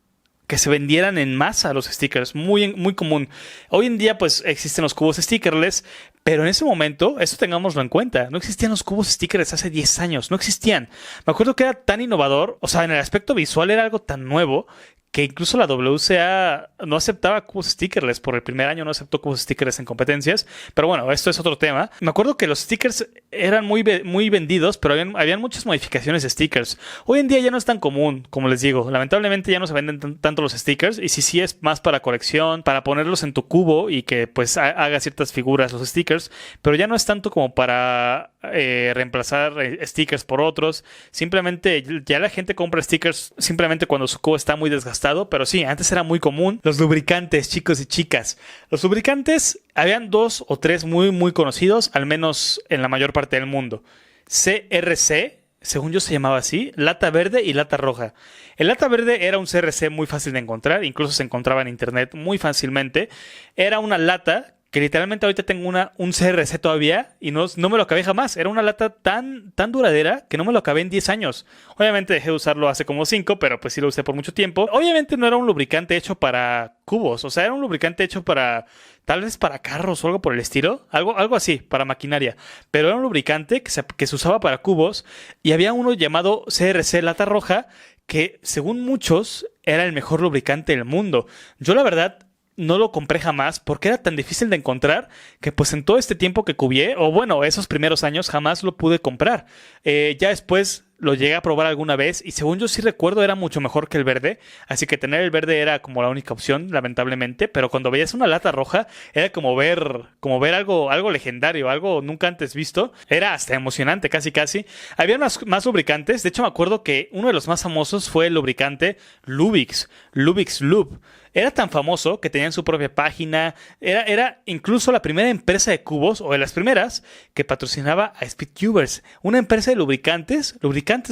que se vendieran en masa los stickers, muy, muy común. Hoy en día pues existen los cubos stickerless, pero en ese momento, esto tengámoslo en cuenta, no existían los cubos stickers hace 10 años, no existían. Me acuerdo que era tan innovador, o sea, en el aspecto visual era algo tan nuevo que incluso la WCA no aceptaba cubos stickerless. Por el primer año no aceptó cubos stickerless en competencias. Pero bueno, esto es otro tema. Me acuerdo que los stickers eran muy vendidos, pero habían muchas modificaciones de stickers. Hoy en día ya no es tan común, como les digo. Lamentablemente ya no se venden tanto los stickers. Y sí es más para colección, para ponerlos en tu cubo y que pues haga ciertas figuras los stickers. Pero ya no es tanto como para reemplazar stickers por otros. Simplemente ya la gente compra stickers simplemente cuando su cubo está muy desgastado. Pero sí, antes era muy común los lubricantes, chicos y chicas. Los lubricantes, habían 2 o 3 muy, muy conocidos, al menos en la mayor parte del mundo. CRC, según yo se llamaba así, lata verde y lata roja. El lata verde era un CRC muy fácil de encontrar, incluso se encontraba en internet muy fácilmente. Era una lata que literalmente ahorita tengo un CRC todavía y no me lo acabé jamás. Era una lata tan duradera que no me lo acabé en 10 años. Obviamente dejé de usarlo hace como 5, pero pues sí lo usé por mucho tiempo. Obviamente no era un lubricante hecho para cubos, o sea, era un lubricante hecho para, tal vez para carros o algo por el estilo. Algo así, para maquinaria. Pero era un lubricante que se usaba para cubos y había uno llamado CRC lata roja que, según muchos, era el mejor lubricante del mundo. Yo la verdad no lo compré jamás porque era tan difícil de encontrar que pues en todo este tiempo que cubié, o bueno, esos primeros años jamás lo pude comprar. Ya después lo llegué a probar alguna vez y según yo sí recuerdo era mucho mejor que el verde, así que tener el verde era como la única opción, lamentablemente, pero cuando veías una lata roja era como ver algo legendario, algo nunca antes visto, era hasta emocionante casi. Había más lubricantes, de hecho me acuerdo que uno de los más famosos fue el lubricante Lubix Lube. Era tan famoso que tenían su propia página. Era incluso la primera empresa de cubos, o de las primeras, que patrocinaba a Speedcubers. Una empresa de lubricantes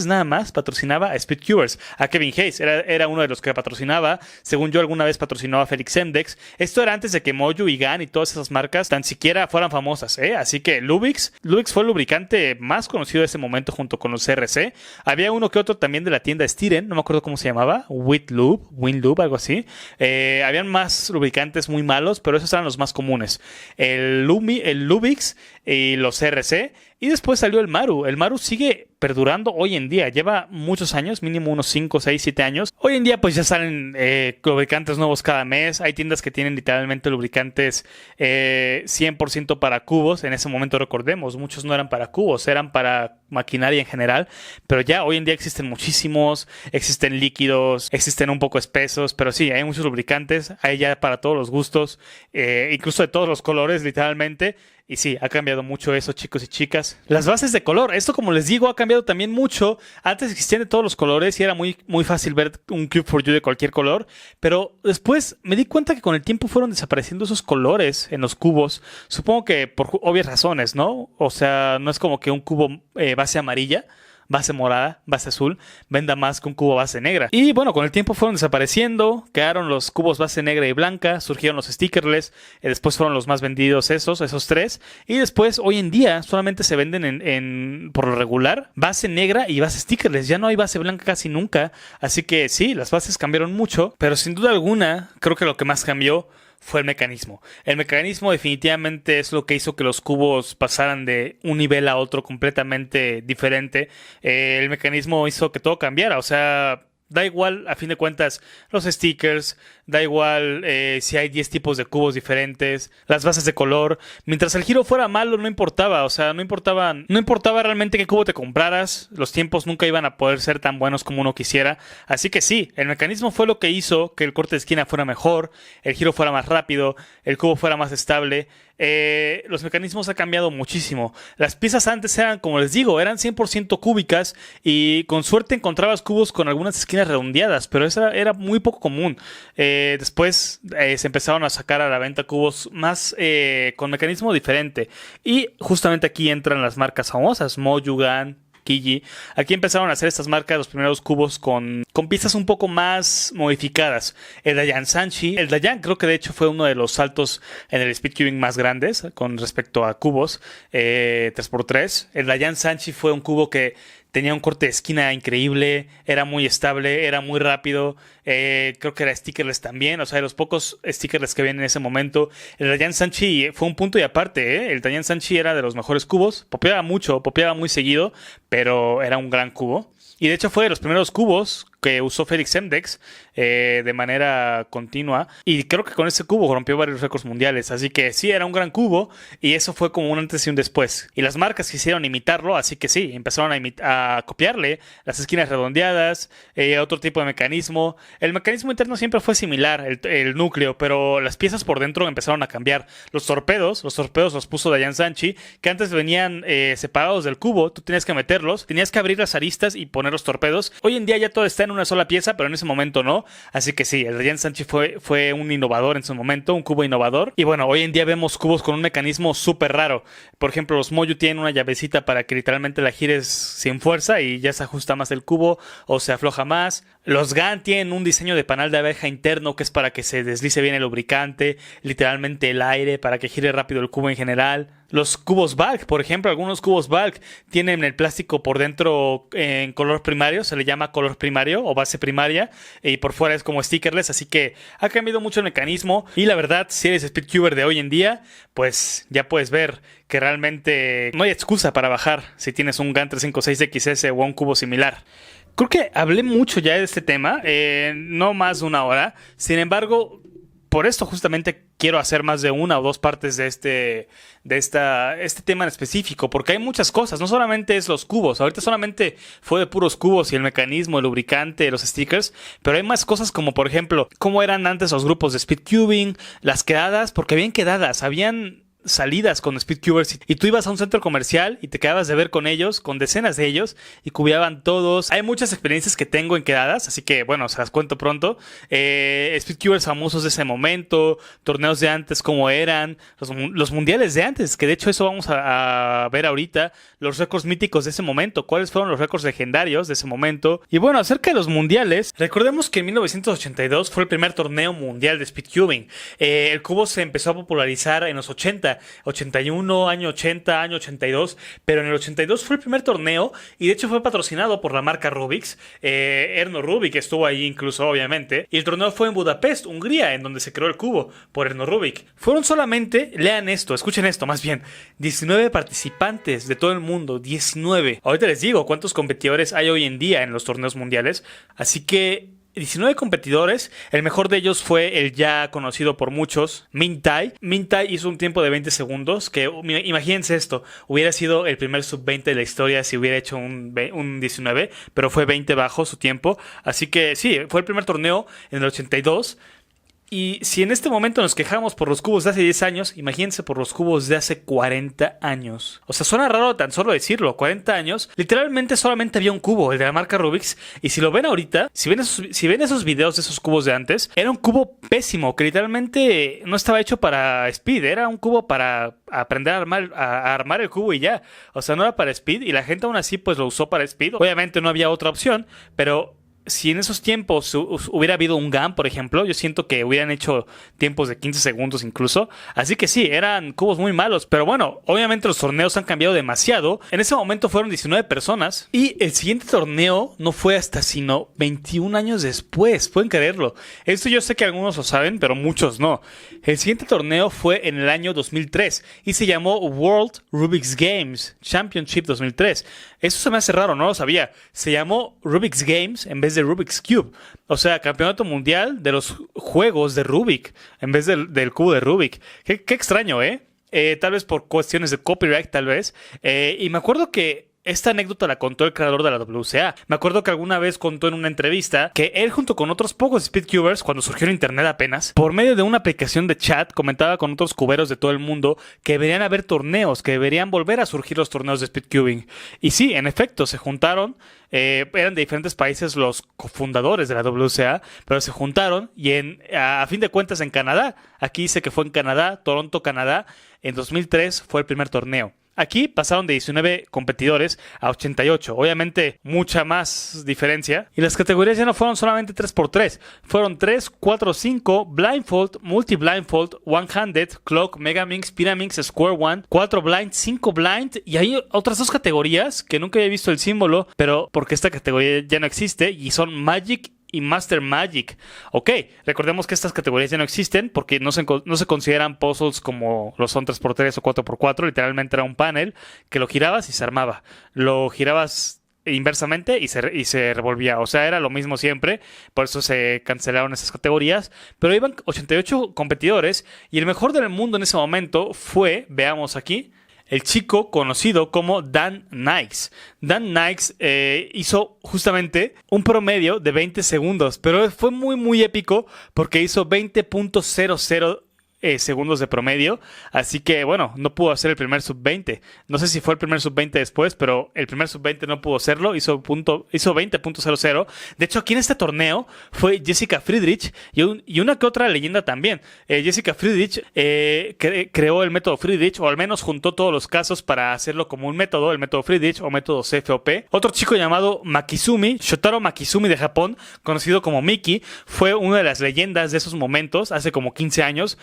nada más, patrocinaba a Speedcubers. A Kevin Hayes era uno de los que patrocinaba. Según yo, alguna vez patrocinó a Felix Sendex. Esto era antes de que Moju y GAN y todas esas marcas tan siquiera fueran famosas, ¿eh? Así que Lubix fue el lubricante más conocido de ese momento junto con los CRC. Había uno que otro también de la tienda Stiren, no me acuerdo cómo se llamaba, Winlube, algo así. Habían más lubricantes muy malos, pero esos eran los más comunes. El Lubix y los CRC. Y después salió el Maru. El Maru sigue perdurando hoy en día. Lleva muchos años, mínimo unos 5, 6, 7 años. Hoy en día pues ya salen lubricantes nuevos cada mes. Hay tiendas que tienen literalmente lubricantes 100% para cubos. En ese momento recordemos, muchos no eran para cubos, eran para maquinaria en general. Pero ya hoy en día existen muchísimos. Existen líquidos, existen un poco espesos. Pero sí, hay muchos lubricantes. Hay ya para todos los gustos. Incluso de todos los colores, literalmente. Y sí, ha cambiado mucho eso, chicos y chicas. Las bases de color, esto como les digo ha cambiado también mucho. Antes existían de todos los colores y era muy, muy fácil ver un Cube for You de cualquier color, pero después me di cuenta que con el tiempo fueron desapareciendo esos colores en los cubos. Supongo que por obvias razones, ¿no? O sea, no es como que un cubo base amarilla, base morada, base azul, venda más que un cubo base negra. Y bueno, con el tiempo fueron desapareciendo, quedaron los cubos base negra y blanca, surgieron los stickerless, después fueron los más vendidos esos tres, y después hoy en día solamente se venden por lo regular base negra y base stickerless, ya no hay base blanca casi nunca, así que sí, las bases cambiaron mucho, pero sin duda alguna creo que lo que más cambió fue el mecanismo. El mecanismo definitivamente es lo que hizo que los cubos pasaran de un nivel a otro completamente diferente. El mecanismo hizo que todo cambiara. O sea, da igual, a fin de cuentas, los stickers, da igual si hay 10 tipos de cubos diferentes, las bases de color. Mientras el giro fuera malo, no importaba. O sea, no importaba realmente qué cubo te compraras. Los tiempos nunca iban a poder ser tan buenos como uno quisiera. Así que sí, el mecanismo fue lo que hizo que el corte de esquina fuera mejor, el giro fuera más rápido, el cubo fuera más estable. Los mecanismos han cambiado muchísimo. Las piezas antes eran, como les digo, eran 100% cúbicas y con suerte encontrabas cubos con algunas esquinas redondeadas, pero eso era muy poco común. Después se empezaron a sacar a la venta cubos más con mecanismo diferente y justamente aquí entran las marcas famosas, Moyugan, Kiji. Aquí empezaron a hacer estas marcas los primeros cubos con piezas un poco más modificadas. El Dayan Sanchi. El Dayan creo que de hecho fue uno de los saltos en el speedcubing más grandes con respecto a cubos 3x3. El Dayan Sanchi fue un cubo que tenía un corte de esquina increíble, era muy estable, era muy rápido, creo que era stickerless también, o sea, de los pocos stickerless que había en ese momento. El Dayan Sanchi fue un punto y aparte, el Dayan Sanchi era de los mejores cubos, popeaba mucho, popeaba muy seguido, pero era un gran cubo. Y de hecho fue de los primeros cubos que usó Felix Mdexx de manera continua. Y creo que con ese cubo rompió varios récords mundiales. Así que sí, era un gran cubo. Y eso fue como un antes y un después. Y las marcas quisieron imitarlo. Así que sí, empezaron a copiarle las esquinas redondeadas, otro tipo de mecanismo. El mecanismo interno siempre fue similar, el núcleo. Pero las piezas por dentro empezaron a cambiar. Los torpedos los puso Dayan Sanchi, que antes venían separados del cubo. Tú tenías que meterlos, tenías que abrir las aristas y poner los torpedos. Hoy en día ya todo está en una sola pieza, pero en ese momento no. Así que sí, el Dayan Sanchi fue un innovador en su momento, un cubo innovador. Y bueno, hoy en día vemos cubos con un mecanismo súper raro. Por ejemplo, los Moyu tienen una llavecita para que literalmente la gires sin fuerza y ya se ajusta más el cubo o se afloja más. Los GAN tienen un diseño de panal de abeja interno que es para que se deslice bien el lubricante, literalmente el aire, para que gire rápido el cubo en general. Los cubos Valk, por ejemplo, algunos cubos Valk tienen el plástico por dentro en color primario, se le llama color primario o base primaria, y por fuera es como stickerless, así que ha cambiado mucho el mecanismo. Y la verdad, si eres speedcuber de hoy en día, pues ya puedes ver que realmente no hay excusa para bajar si tienes un GAN 356XS o un cubo similar. Creo que hablé mucho ya de este tema, no más de una hora. Sin embargo, por esto justamente quiero hacer más de una o dos partes de este tema en específico, porque hay muchas cosas, no solamente es los cubos, ahorita solamente fue de puros cubos y el mecanismo, el lubricante, los stickers, pero hay más cosas como por ejemplo, cómo eran antes los grupos de speedcubing, las quedadas, porque habían salidas con speedcubers y tú ibas a un centro comercial y te quedabas de ver con ellos, con decenas de ellos y cubeaban todos. Hay muchas experiencias que tengo en quedadas, así que bueno, se las cuento pronto. Speedcubers famosos de ese momento, torneos de antes como eran, los mundiales de antes, que de hecho eso vamos a ver ahorita, los récords míticos de ese momento, cuáles fueron los récords legendarios de ese momento. Y bueno, acerca de los mundiales, recordemos que en 1982 fue el primer torneo mundial de speedcubing. El cubo se empezó a popularizar en los 81, año 80, año 82, pero en el 82 fue el primer torneo y de hecho fue patrocinado por la marca Rubix. Erno Rubik estuvo ahí incluso, obviamente, y el torneo fue en Budapest, Hungría, en donde se creó el cubo por Erno Rubik. Fueron solamente, lean esto, escuchen esto más bien, 19 participantes de todo el mundo, 19. Ahorita les digo cuántos competidores hay hoy en día en los torneos mundiales, así que 19 competidores, el mejor de ellos fue el ya conocido por muchos, Mintai. Mintai hizo un tiempo de 20 segundos, que imagínense esto, hubiera sido el primer sub-20 de la historia si hubiera hecho un 19, pero fue 20 bajo su tiempo, así que sí, fue el primer torneo en el 82. Y si en este momento nos quejamos por los cubos de hace 10 años, imagínense por los cubos de hace 40 años. O sea, suena raro tan solo decirlo, 40 años. Literalmente solamente había un cubo, el de la marca Rubik's. Y si lo ven ahorita, si ven esos videos de esos cubos de antes, era un cubo pésimo, que literalmente no estaba hecho para Speed. Era un cubo para aprender a armar el cubo y ya. O sea, no era para Speed y la gente aún así pues lo usó para Speed. Obviamente no había otra opción, pero si en esos tiempos hubiera habido un GAN, por ejemplo, yo siento que hubieran hecho tiempos de 15 segundos incluso. Así que sí, eran cubos muy malos. Pero bueno, obviamente los torneos han cambiado demasiado. En ese momento fueron 19 personas. Y el siguiente torneo no fue hasta sino 21 años después. Pueden creerlo. Esto yo sé que algunos lo saben, pero muchos no. El siguiente torneo fue en el año 2003 y se llamó World Rubik's Games Championship 2003. Eso se me hace raro, no lo sabía. Se llamó Rubik's Games en vez de Rubik's Cube. O sea, campeonato mundial de los juegos de Rubik en vez del cubo de Rubik. Qué extraño, ¿eh? Tal vez por cuestiones de copyright, tal vez. Y me acuerdo que esta anécdota la contó el creador de la WCA. Me acuerdo que alguna vez contó en una entrevista que él junto con otros pocos speedcubers, cuando surgió el internet apenas, por medio de una aplicación de chat, comentaba con otros cuberos de todo el mundo que deberían haber torneos, que deberían volver a surgir los torneos de speedcubing. Y sí, en efecto, se juntaron. Eran de diferentes países los cofundadores de la WCA, pero se juntaron y a fin de cuentas en Canadá, aquí dice que fue en Canadá, Toronto, Canadá, en 2003 fue el primer torneo. Aquí pasaron de 19 competidores a 88. Obviamente, mucha más diferencia. Y las categorías ya no fueron solamente 3x3. Fueron 3, 4, 5, Blindfold, Multi-Blindfold, One-Handed, Clock, Megaminx, Pyraminx, Square One, 4 Blind, 5 Blind. Y hay otras dos categorías que nunca había visto el símbolo, pero porque esta categoría ya no existe y son Magic y Master Magic. Ok, recordemos que estas categorías ya no existen porque no se consideran puzzles como lo son 3x3 o 4x4. Literalmente era un panel que lo girabas y se armaba. Lo girabas inversamente y se revolvía. O sea, era lo mismo siempre. Por eso se cancelaron esas categorías. Pero iban 88 competidores y el mejor del mundo en ese momento fue, veamos aquí, el chico conocido como Dan Nikes. Dan Nikes hizo justamente un promedio de 20 segundos, pero fue muy muy épico porque hizo 20.00 segundos de promedio, así que bueno, no pudo hacer el primer sub-20. No sé si fue el primer sub-20 después, pero el primer sub-20 no pudo hacerlo, hizo 20.00. De hecho, aquí en este torneo fue Jessica Friedrich y una que otra leyenda también. Jessica Friedrich creó el método Friedrich, o al menos juntó todos los casos para hacerlo como un método, el método Friedrich o método CFOP. Otro chico llamado Makizumi, Shotaro Makizumi de Japón, conocido como Miki, fue una de las leyendas de esos momentos, hace como 15 años,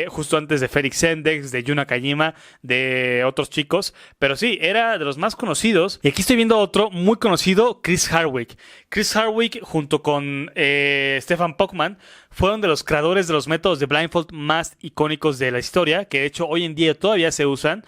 justo antes de Felix Sendex, de Yuna Kajima, de otros chicos, pero sí, era de los más conocidos. Y aquí estoy viendo otro muy conocido, Chris Hardwick. Chris Hardwick junto con Stefan Pockmann fueron de los creadores de los métodos de blindfold más icónicos de la historia, que de hecho hoy en día todavía se usan.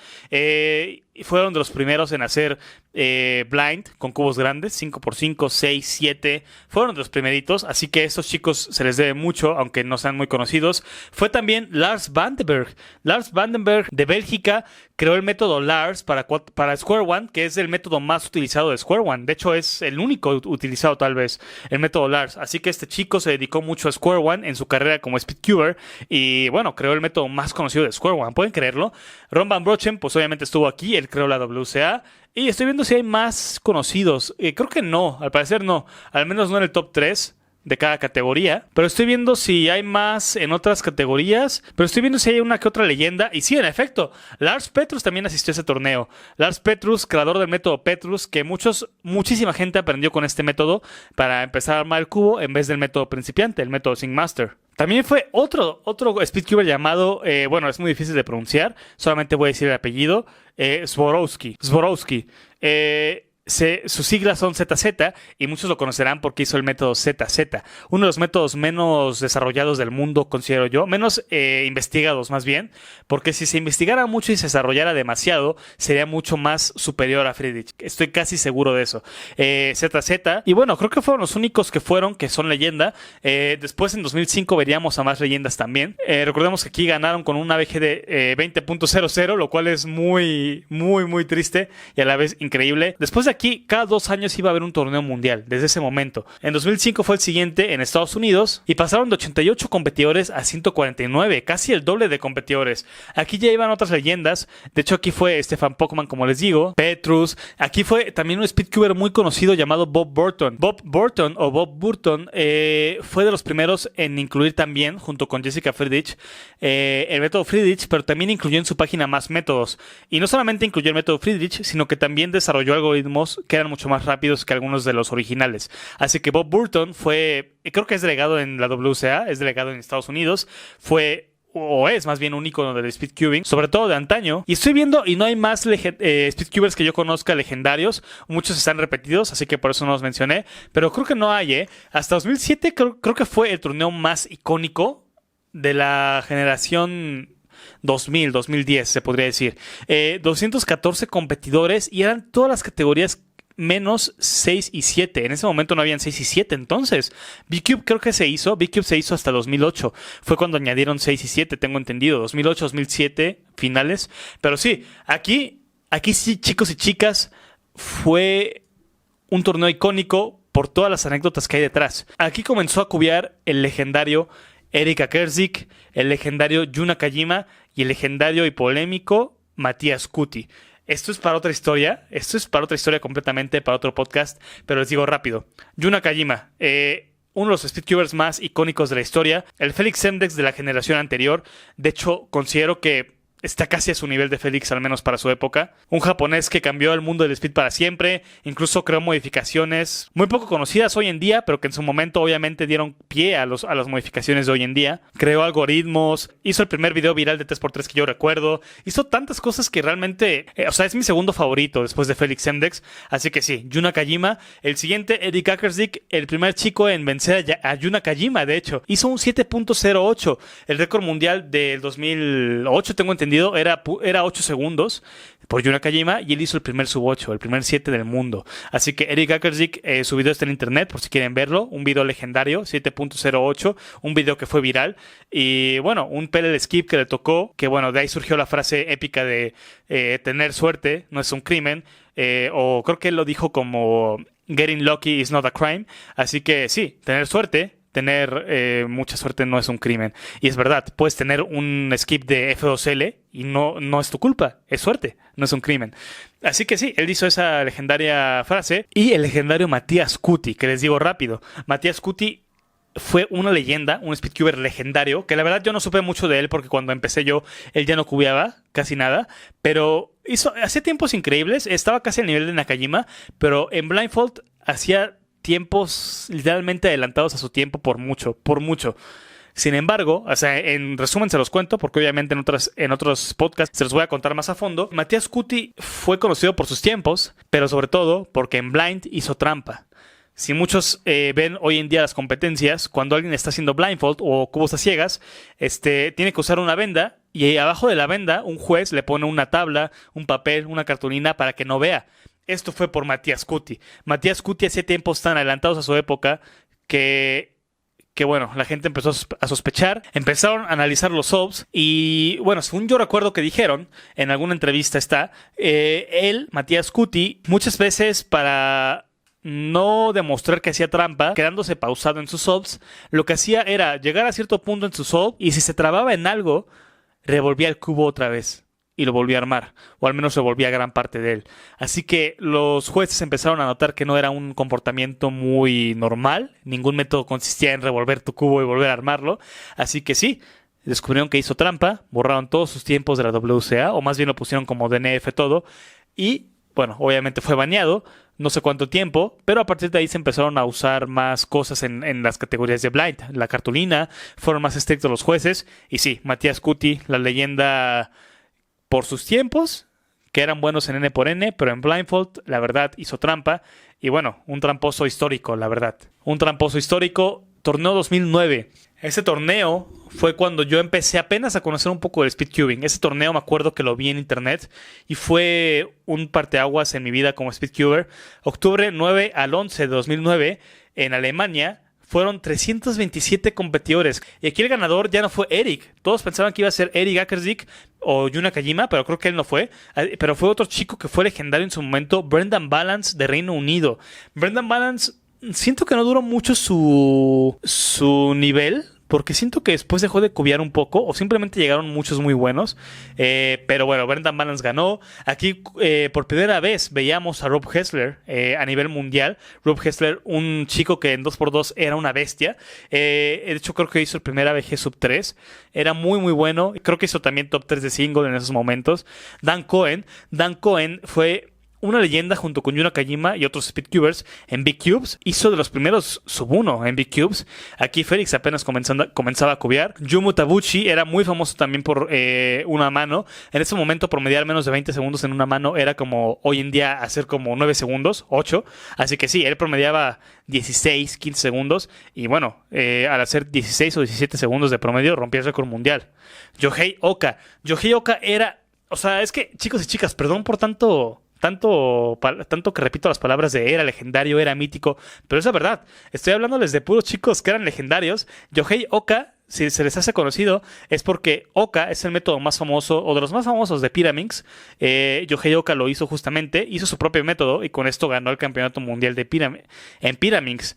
Fueron de los primeros en hacer blind con cubos grandes, 5x5, 6, 7. Fueron de los primeritos, así que a estos chicos se les debe mucho, aunque no sean muy conocidos. Fue también Lars Vandenberg. Lars Vandenberg de Bélgica creó el método Lars para Square One, que es el método más utilizado de Square One. De hecho, es el único utilizado tal vez, el método Lars. Así que este chico se dedicó mucho a Square One en su carrera como speedcuber y bueno, creó el método más conocido de Square One. ¿Pueden creerlo? Ron Van Brochen, pues obviamente estuvo aquí, él creó la WCA. Y estoy viendo si hay más conocidos. Creo que no, al parecer no. Al menos no en el top 3 de cada categoría. Pero estoy viendo si hay más en otras categorías. Pero estoy viendo si hay una que otra leyenda. Y sí, en efecto, Lars Petrus también asistió a ese torneo. Lars Petrus, creador del método Petrus, que muchísima gente aprendió con este método para empezar a armar el cubo en vez del método principiante, el método Sync Master. También fue otro speedcuber llamado, bueno, es muy difícil de pronunciar, solamente voy a decir el apellido, Swarovski. Sus siglas son ZZ y muchos lo conocerán porque hizo el método ZZ, uno de los métodos menos desarrollados del mundo, considero yo, menos investigados más bien, porque si se investigara mucho y se desarrollara demasiado, sería mucho más superior a Friedrich. Estoy casi seguro de eso. ZZ, y bueno, creo que fueron los únicos que son leyenda. Después en 2005 veríamos a más leyendas también. Recordemos que aquí ganaron con un ABG de 20.00, lo cual es muy, muy, muy triste y a la vez increíble. Después de aquí cada 2 años iba a haber un torneo mundial, desde ese momento. En 2005 fue el siguiente en Estados Unidos y pasaron de 88 competidores a 149, casi el doble de competidores. Aquí ya iban otras leyendas, de hecho aquí fue Stefan Pockmann, como les digo, Petrus, aquí fue también un speedcuber muy conocido llamado Bob Burton. Bob Burton fue de los primeros en incluir también, junto con Jessica Friedrich, el método Friedrich, pero también incluyó en su página más métodos. Y no solamente incluyó el método Friedrich, sino que también desarrolló algoritmos que eran mucho más rápidos que algunos de los originales. Así que Bob Burton fue, creo que es delegado en la WCA, es delegado en Estados Unidos, o es más bien un icono del speedcubing, sobre todo de antaño. Y estoy viendo y no hay más speedcubers que yo conozca legendarios. Muchos están repetidos, así que por eso no los mencioné. Pero creo que no hay, Hasta 2007 creo que fue el torneo más icónico de la generación 2010, se podría decir. 214 competidores y eran todas las categorías menos 6 y 7. En ese momento no habían 6 y 7. Entonces, B-Cube creo que se hizo hasta 2008. Fue cuando añadieron 6 y 7, tengo entendido. 2008, 2007, finales. Pero sí, aquí sí, chicos y chicas, fue un torneo icónico por todas las anécdotas que hay detrás. Aquí comenzó a cubear el legendario Erika Kerzik, el legendario Yu Nakajima y el legendario y polémico Matías Kuti. Esto es para otra historia completamente, para otro podcast, pero les digo rápido. Yu Nakajima, uno de los speedcubers más icónicos de la historia, el Felix Zemdex de la generación anterior. De hecho, considero que está casi a su nivel de Félix, al menos para su época. Un japonés que cambió el mundo del speed para siempre, incluso creó modificaciones muy poco conocidas hoy en día, pero que en su momento obviamente dieron pie a las modificaciones de hoy en día. Creó algoritmos, hizo el primer video viral de 3x3 que yo recuerdo, hizo tantas cosas que realmente, es mi segundo favorito después de Felix Zemdex. Así que sí, Yu Nakajima. El siguiente, Erik Akerzik, el primer chico en vencer a Yu Nakajima, de hecho. Hizo un 7.08, el récord mundial del 2008, tengo entendido. Era 8 segundos por Yu Nakajima y él hizo el primer sub 8, el primer 7 del mundo. Así que Erik Akerzik, su video está en internet por si quieren verlo. Un video legendario, 7.08, un video que fue viral. Y bueno, un parallel skip que le tocó, que bueno, de ahí surgió la frase épica de tener suerte no es un crimen. O creo que él lo dijo como getting lucky is not a crime. Así que sí, tener suerte. Tener mucha suerte no es un crimen. Y es verdad, puedes tener un skip de F2L y no es tu culpa, es suerte, no es un crimen. Así que sí, él hizo esa legendaria frase. Y el legendario Matías Kuti, que les digo rápido. Matías Kuti fue una leyenda, un speedcuber legendario, que la verdad yo no supe mucho de él porque cuando empecé yo, él ya no cubeaba casi nada, pero hacía tiempos increíbles, estaba casi al nivel de Nakajima, pero en Blindfold hacía tiempos literalmente adelantados a su tiempo por mucho. Sin embargo, en resumen se los cuento, porque obviamente en otros podcasts se los voy a contar más a fondo. Matías Kuti fue conocido por sus tiempos, pero sobre todo porque en Blind hizo trampa. Si muchos ven hoy en día las competencias, cuando alguien está haciendo blindfold o cubos a ciegas, tiene que usar una venda y abajo de la venda un juez le pone una tabla, un papel, una cartulina para que no vea. Esto fue por Matías Kuti. Matías Kuti hacía tiempos tan adelantados a su época que bueno, la gente empezó a sospechar, empezaron a analizar los subs y bueno, según yo recuerdo que dijeron, en alguna entrevista Matías Kuti, muchas veces para no demostrar que hacía trampa, quedándose pausado en sus subs, lo que hacía era llegar a cierto punto en su sub y si se trababa en algo, revolvía el cubo otra vez. Y lo volvió a armar, o al menos revolvía gran parte de él. Así que los jueces empezaron a notar que no era un comportamiento muy normal. Ningún método consistía en revolver tu cubo y volver a armarlo. Así que sí, descubrieron que hizo trampa, borraron todos sus tiempos de la WCA, o más bien lo pusieron como DNF todo. Y bueno, obviamente fue baneado, no sé cuánto tiempo, pero a partir de ahí se empezaron a usar más cosas en las categorías de Blind. La cartulina, fueron más estrictos los jueces. Y sí, Matías Kuti, la leyenda por sus tiempos, que eran buenos en N por N, pero en Blindfold, la verdad, hizo trampa. Y bueno, un tramposo histórico, la verdad. Un tramposo histórico, torneo 2009. Ese torneo fue cuando yo empecé apenas a conocer un poco del speedcubing. Ese torneo me acuerdo que lo vi en internet y fue un parteaguas en mi vida como speedcuber. Octubre 9 al 11 de 2009, en Alemania, fueron 327 competidores. Y aquí el ganador ya no fue Eric. Todos pensaban que iba a ser Eric Akersvik o Yu Nakajima, pero creo que él no fue. Pero fue otro chico que fue legendario en su momento, Brendan Balance de Reino Unido. Brendan Balance, siento que no duró mucho su nivel, porque siento que después dejó de cubear un poco, o simplemente llegaron muchos muy buenos. Pero bueno, Brendan Balance ganó. Aquí por primera vez veíamos a Rob Hessler a nivel mundial. Rob Hessler, un chico que en 2x2 era una bestia. De hecho, creo que hizo el primer ABG Sub 3. Era muy muy bueno. Creo que hizo también top 3 de single en esos momentos. Dan Cohen fue una leyenda junto con Yu Nakajima y otros speedcubers en Big Cubes. Hizo de los primeros sub 1 en Big Cubes. Aquí Félix apenas comenzaba a cubear. Yumu Tabuchi era muy famoso también por una mano. En ese momento promediar menos de 20 segundos en una mano era como hoy en día hacer como 9 segundos, 8. Así que sí, él promediaba 16, 15 segundos. Y bueno, al hacer 16 o 17 segundos de promedio rompía el récord mundial. Yohei Oka era... O sea, es que chicos y chicas, perdón por tanto que repito las palabras de era legendario, era mítico, pero es la verdad. Estoy hablándoles de puros chicos que eran legendarios. Yohei Oka, si se les hace conocido, es porque Oka es el método más famoso, o de los más famosos de Pyraminx. Yohei Oka lo hizo justamente, hizo su propio método y con esto ganó el campeonato mundial de en Pyraminx.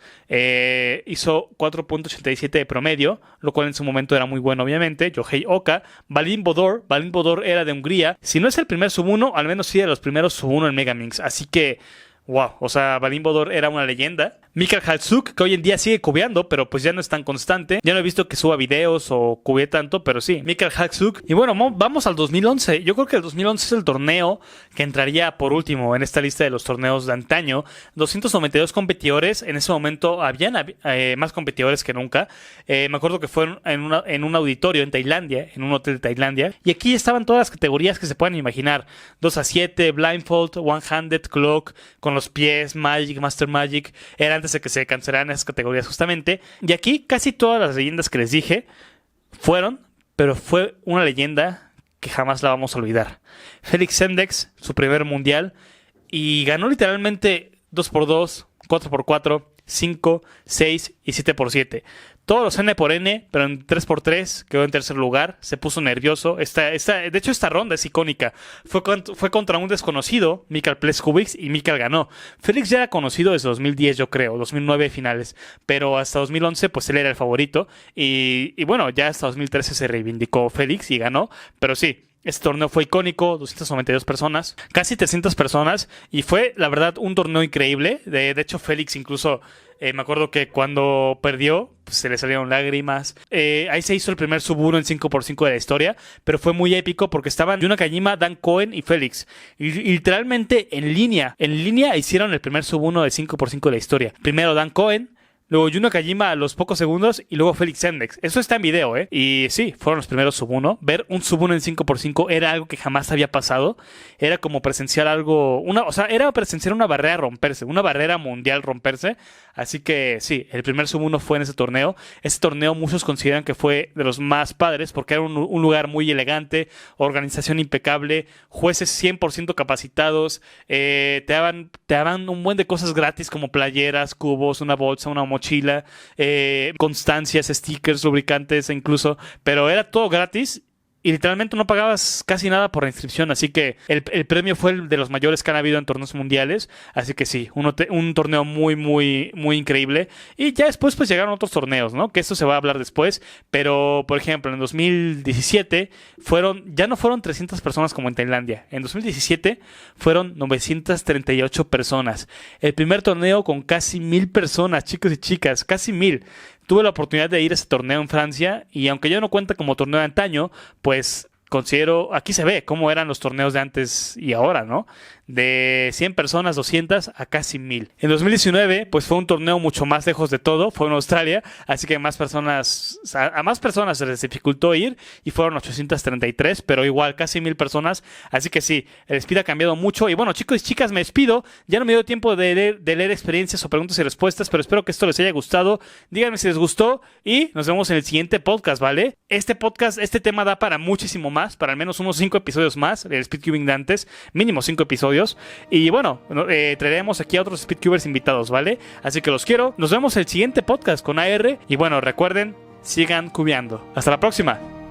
Hizo 4.87 de promedio, lo cual en su momento era muy bueno, obviamente. Yohei Oka. Balin Bodor era de Hungría. Si no es el primer sub 1, al menos sí de los primeros sub 1 en Megaminx. Así que... wow, o sea, Balin Bodor era una leyenda. Mikael Halsuk, que hoy en día sigue cubeando, pero pues ya no es tan constante. Ya no he visto que suba videos o cubee tanto, pero sí, Mikael Halsuk. Y bueno, vamos al 2011. Yo creo que el 2011 es el torneo que entraría por último en esta lista de los torneos de antaño. 292 competidores. En ese momento habían más competidores que nunca. Me acuerdo que fueron en un auditorio en Tailandia, en un hotel de Tailandia. Y aquí estaban todas las categorías que se puedan imaginar. 2-7, Blindfold, One-Handed, Clock, con los pies, Magic, Master Magic. Era antes de que se cancelaran esas categorías justamente. Y aquí casi todas las leyendas que les dije pero fue una leyenda que jamás la vamos a olvidar. Felix Sendex, su primer mundial, y ganó literalmente 2x2, 4x4, 5, 6 y 7x7. Todos los N por N, pero en 3x3 quedó en tercer lugar. Se puso nervioso. De hecho, esta ronda es icónica. Fue contra un desconocido, Mikael Pleskowicz, y Mikael ganó. Félix ya era conocido desde 2010, yo creo, 2009 finales. Pero hasta 2011, pues él era el favorito. Y bueno, ya hasta 2013 se reivindicó Félix y ganó. Pero sí, este torneo fue icónico, 292 personas, casi 300 personas, y fue, la verdad, un torneo increíble. De hecho, Félix incluso, me acuerdo que cuando perdió, pues, se le salieron lágrimas. Ahí se hizo el primer sub 1 en 5x5 de la historia, pero fue muy épico porque estaban Yu Nakajima, Dan Cohen y Félix. Y literalmente en línea hicieron el primer sub 1 de 5x5 de la historia. Primero Dan Cohen, luego Yu Nakajima a los pocos segundos y luego Felix Sendex. Eso está en video, ¿eh? Y sí, fueron los primeros sub 1. Ver un sub 1 en 5x5 era algo que jamás había pasado. Era como presenciar algo... era presenciar una barrera romperse, una barrera mundial romperse. Así que sí, el primer sub 1 fue en ese torneo. Ese torneo muchos consideran que fue de los más padres porque era un lugar muy elegante, organización impecable, jueces 100% capacitados, te daban un buen de cosas gratis como playeras, cubos, una bolsa, una mochila, constancias, stickers, lubricantes incluso, pero era todo gratis. Y literalmente no pagabas casi nada por la inscripción, así que el premio fue el de los mayores que han habido en torneos mundiales, así que sí, un torneo muy, muy, muy increíble. Y ya después pues llegaron otros torneos, ¿no? Que esto se va a hablar después, pero por ejemplo en 2017 ya no fueron 300 personas como en Tailandia, en 2017 fueron 938 personas. El primer torneo con casi 1000 personas, chicos y chicas, casi 1000. Tuve la oportunidad de ir a ese torneo en Francia y aunque ya no cuenta como torneo de antaño, pues considero, aquí se ve cómo eran los torneos de antes y ahora, ¿no? De 100 personas, 200 a casi 1000. En 2019, pues fue un torneo mucho más lejos de todo, fue en Australia, así que a más personas se les dificultó ir y fueron 833, pero igual casi 1000 personas, así que sí, el speed ha cambiado mucho y bueno, chicos y chicas, me despido, ya no me dio tiempo de leer experiencias o preguntas y respuestas, pero espero que esto les haya gustado, díganme si les gustó y nos vemos en el siguiente podcast, ¿vale? Este tema da para muchísimo más, para al menos unos 5 episodios más, el speedcubing de antes, mínimo 5 episodios. episodios. Y bueno, traeremos aquí a otros speedcubers invitados, ¿vale? Así que los quiero. Nos vemos el siguiente podcast con AR. Y bueno, recuerden, sigan cubeando. Hasta la próxima.